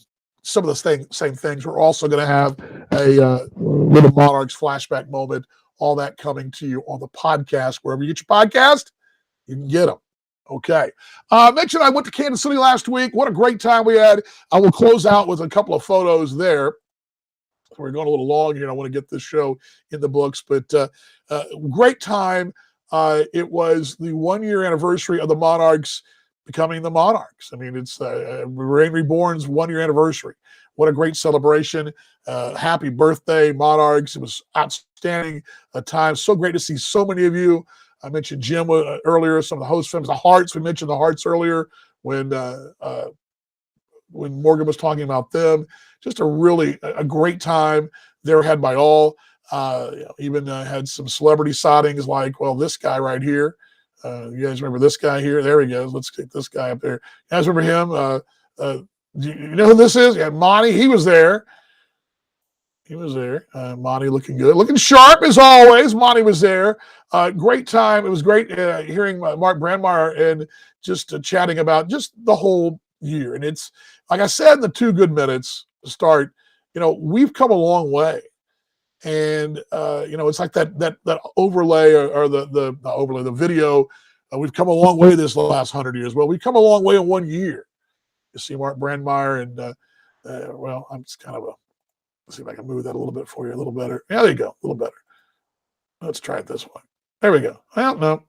the same things. We're also going to have a little Monarchs flashback moment. All that coming to you on the podcast. Wherever you get your podcast, you can get them. Okay. I mentioned I went to Kansas City last week. What a great time we had. I will close out with a couple of photos there. We're going a little long here. I want to get this show in the books, but great time. It was the 1-year anniversary of the Monarchs becoming the Monarchs. I mean, it's Reborn's 1-year anniversary. What a great celebration. Happy birthday, Monarchs. It was outstanding time. So great to see so many of you. I mentioned Jim earlier, some of the host films, the Hearts. We mentioned the Hearts earlier when Morgan was talking about them. Just a great time there had by all. Even had some celebrity sightings like, well, this guy right here. You guys remember this guy here? There he goes. Let's get this guy up there. You guys remember him? Do you know who this is? Yeah, Monty. He was there. Monty looking good. Looking sharp as always. Monty was there. Great time. It was great hearing Mark Brandmeier and just chatting about just the whole year. And it's, like I said in the 2 good minutes to start, we've come a long way. And, it's like that overlay or the overlay, the video. We've come a long way this last 100 years. Well, we've come a long way in 1 year. You see Mark Brandmeier and, I'm just kind of let's see if I can move that a little bit for you, a little better. Yeah, there you go, a little better. Let's try it this way. There we go. Well, no.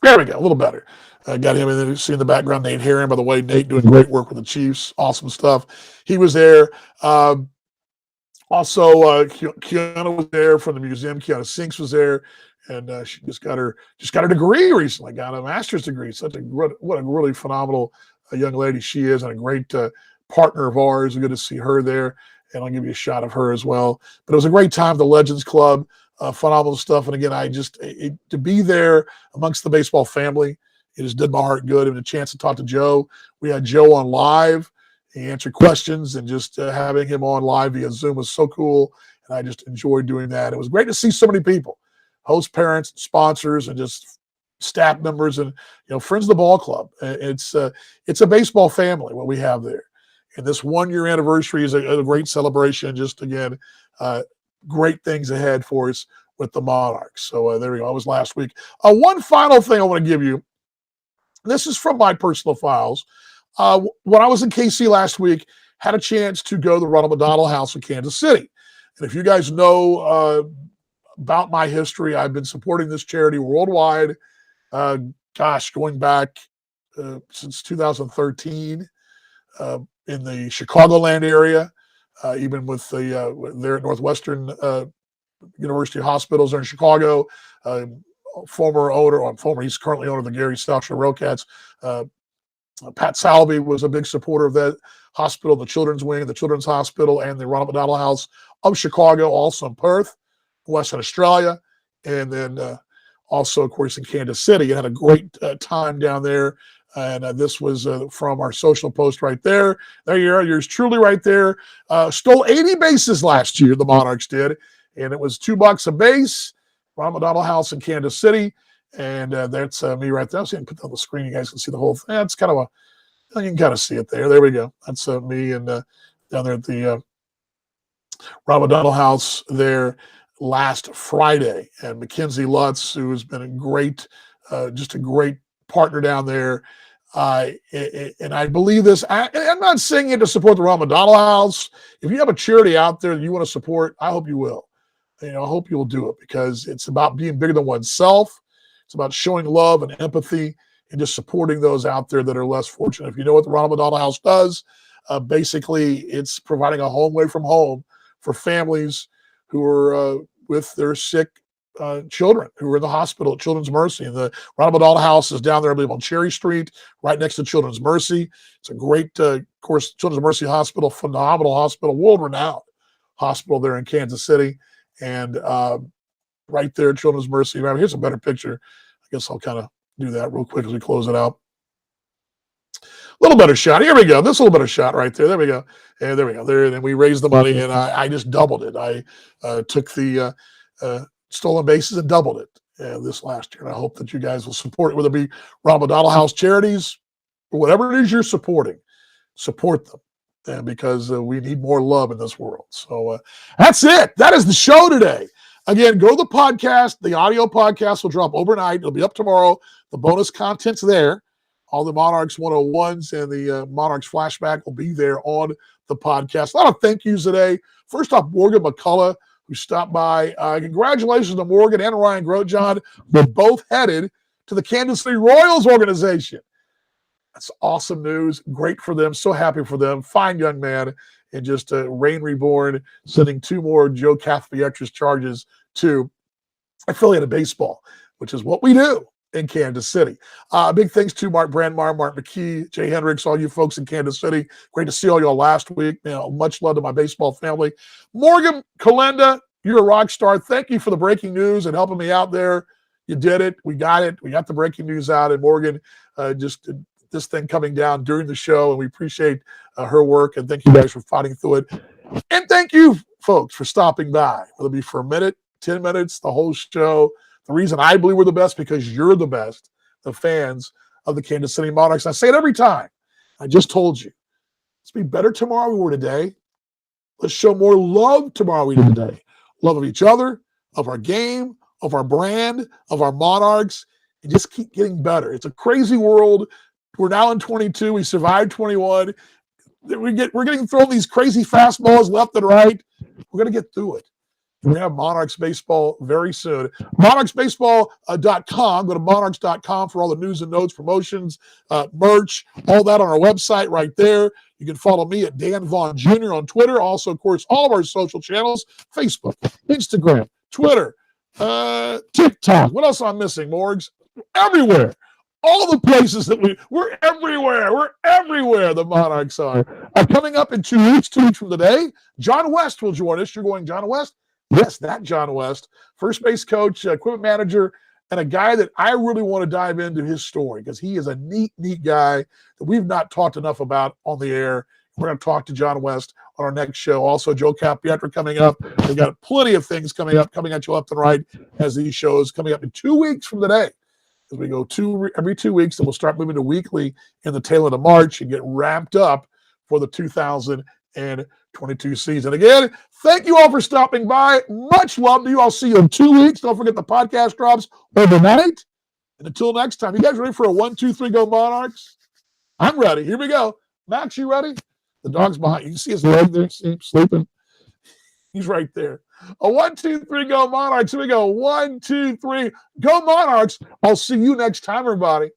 There we go, a little better. Got him in there. See in the background, Nate Herron, by the way. Nate doing great work with the Chiefs. Awesome stuff. He was there. Also, Kiana was there from the museum. Kiana Sinks was there, and she just got her degree recently. Got a master's degree. What a really phenomenal young lady she is, and a great partner of ours. Good to see her there, and I'll give you a shot of her as well. But it was a great time. The Legends Club, phenomenal stuff. And again, to be there amongst the baseball family, it just did my heart good. And a chance to talk to Joe. We had Joe on live. He answered questions, and just having him on live via Zoom was so cool. And I just enjoyed doing that. It was great to see so many people, host parents, sponsors, and just staff members, and friends of the ball club. It's a baseball family what we have there. And this 1-year anniversary is a great celebration. Just again, great things ahead for us with the Monarchs. So there we go. That was last week. One final thing I want to give you. This is from my personal files. When I was in KC last week, had a chance to go to the Ronald McDonald House in Kansas City. And if you guys know about my history, I've been supporting this charity worldwide. Going back since 2013 in the Chicagoland area, even with there at Northwestern University Hospitals there in Chicago. He's currently owner of the Gary Stelcher Rockets. Pat Salvey was a big supporter of that hospital, the Children's Wing, the Children's Hospital, and the Ronald McDonald House of Chicago, also in Perth, Western Australia, and then also, of course, in Kansas City. It had a great time down there. And this was from our social post right there. There you are. Yours truly right there. Stole 80 bases last year, the Monarchs did. And it was $2 a base. Ronald McDonald House in Kansas City. And that's me right there. I'll see if I can put that on the screen. You guys can see the whole thing. It's kind of you can kind of see it there. There we go. That's me and down there at the Ronald McDonald House there last Friday. And Mackenzie Lutz, who has been a great partner down there. And I believe this. I'm not saying it to support the Ronald McDonald House. If you have a charity out there that you want to support, I hope you will. I hope you will do it, because it's about being bigger than oneself. It's about showing love and empathy and just supporting those out there that are less fortunate. If you know what the Ronald McDonald House does, basically it's providing a home away from home for families who are with their sick children who are in the hospital at Children's Mercy. And the Ronald McDonald House is down there, I believe, on Cherry Street, right next to Children's Mercy. It's a great, of course, Children's Mercy Hospital, phenomenal hospital, world-renowned hospital there in Kansas City. And right there, Children's Mercy. Here's a better picture. I guess I'll kind of do that real quick as we close it out. Little better shot. Here we go. This little better shot right there. There we go. And there we go. There, and then we raised the money, and I just doubled it. I took the stolen bases and doubled it this last year. And I hope that you guys will support it, whether it be Ronald McDonald House charities or whatever it is you're supporting. Support them because we need more love in this world. So that's it. That is the show today. Again, go to the podcast. The audio podcast will drop overnight. It'll be up tomorrow. The bonus content's there. All the Monarchs 101s and the Monarchs flashback will be there on the podcast. A lot of thank yous today. First off, Morgan McCullough, who stopped by. Congratulations to Morgan and Ryan Grosjean. They're both headed to the Kansas City Royals organization. That's awesome news. Great for them. So happy for them. Fine young man. And just Rain Reborn sending 2 more Joe Cathfietris charges to affiliated baseball, which is what we do in Kansas City. Big thanks to Mark Brandmeier, Mark McKee, Jay Hendricks, all you folks in Kansas City. Great to see all y'all last week. Much love to my baseball family. Morgan Kalenda, you're a rock star. Thank you for the breaking news and helping me out there. You did it. We got it. We got the breaking news out. And Morgan, just this thing coming down during the show, and we appreciate her work. And thank you guys for fighting through it. And thank you, folks, for stopping by. Whether it be for a minute, 10 minutes, the whole show. The reason I believe we're the best because you're the best, the fans of the Kansas City Monarchs. I say it every time. I just told you. Let's be better tomorrow than we were today. Let's show more love tomorrow than we did today. Love of each other, of our game, of our brand, of our Monarchs, and just keep getting better. It's a crazy world. We're now in 22. We survived 21. We're getting thrown these crazy fastballs left and right. We're going to get through it. We're going to have Monarchs baseball very soon. MonarchsBaseball.com. Go to Monarchs.com for all the news and notes, promotions, merch, all that on our website right there. You can follow me at Dan Vaughn Jr. on Twitter. Also, of course, all of our social channels, Facebook, Instagram, Twitter, TikTok. What else am I missing, Morgs? Everywhere. All the places that we're everywhere. We're everywhere, the Monarchs are. Coming up in 2 weeks from today, John West will join us. You're going, John West? Yes, that John West, first base coach, equipment manager, and a guy that I really want to dive into his story because he is a neat guy that we've not talked enough about on the air. We're going to talk to John West on our next show. Also, Joe Capietri coming up. We've got plenty of things coming at you left and right as these shows coming up in 2 weeks from today. As we go every 2 weeks, and we'll start moving to weekly in the tail end of March and get ramped up for the 2022 season. Again, thank you all for stopping by. Much love to you. I'll see you in 2 weeks. Don't forget the podcast drops overnight. And until next time, you guys ready for a 1, 2, 3, go Monarchs? I'm ready. Here we go. Max, you ready? The dog's behind. You can see his leg there, sleeping. He's right there. A 1, 2, 3, go Monarchs. Here we go. 1, 2, 3, go Monarchs. I'll see you next time, everybody.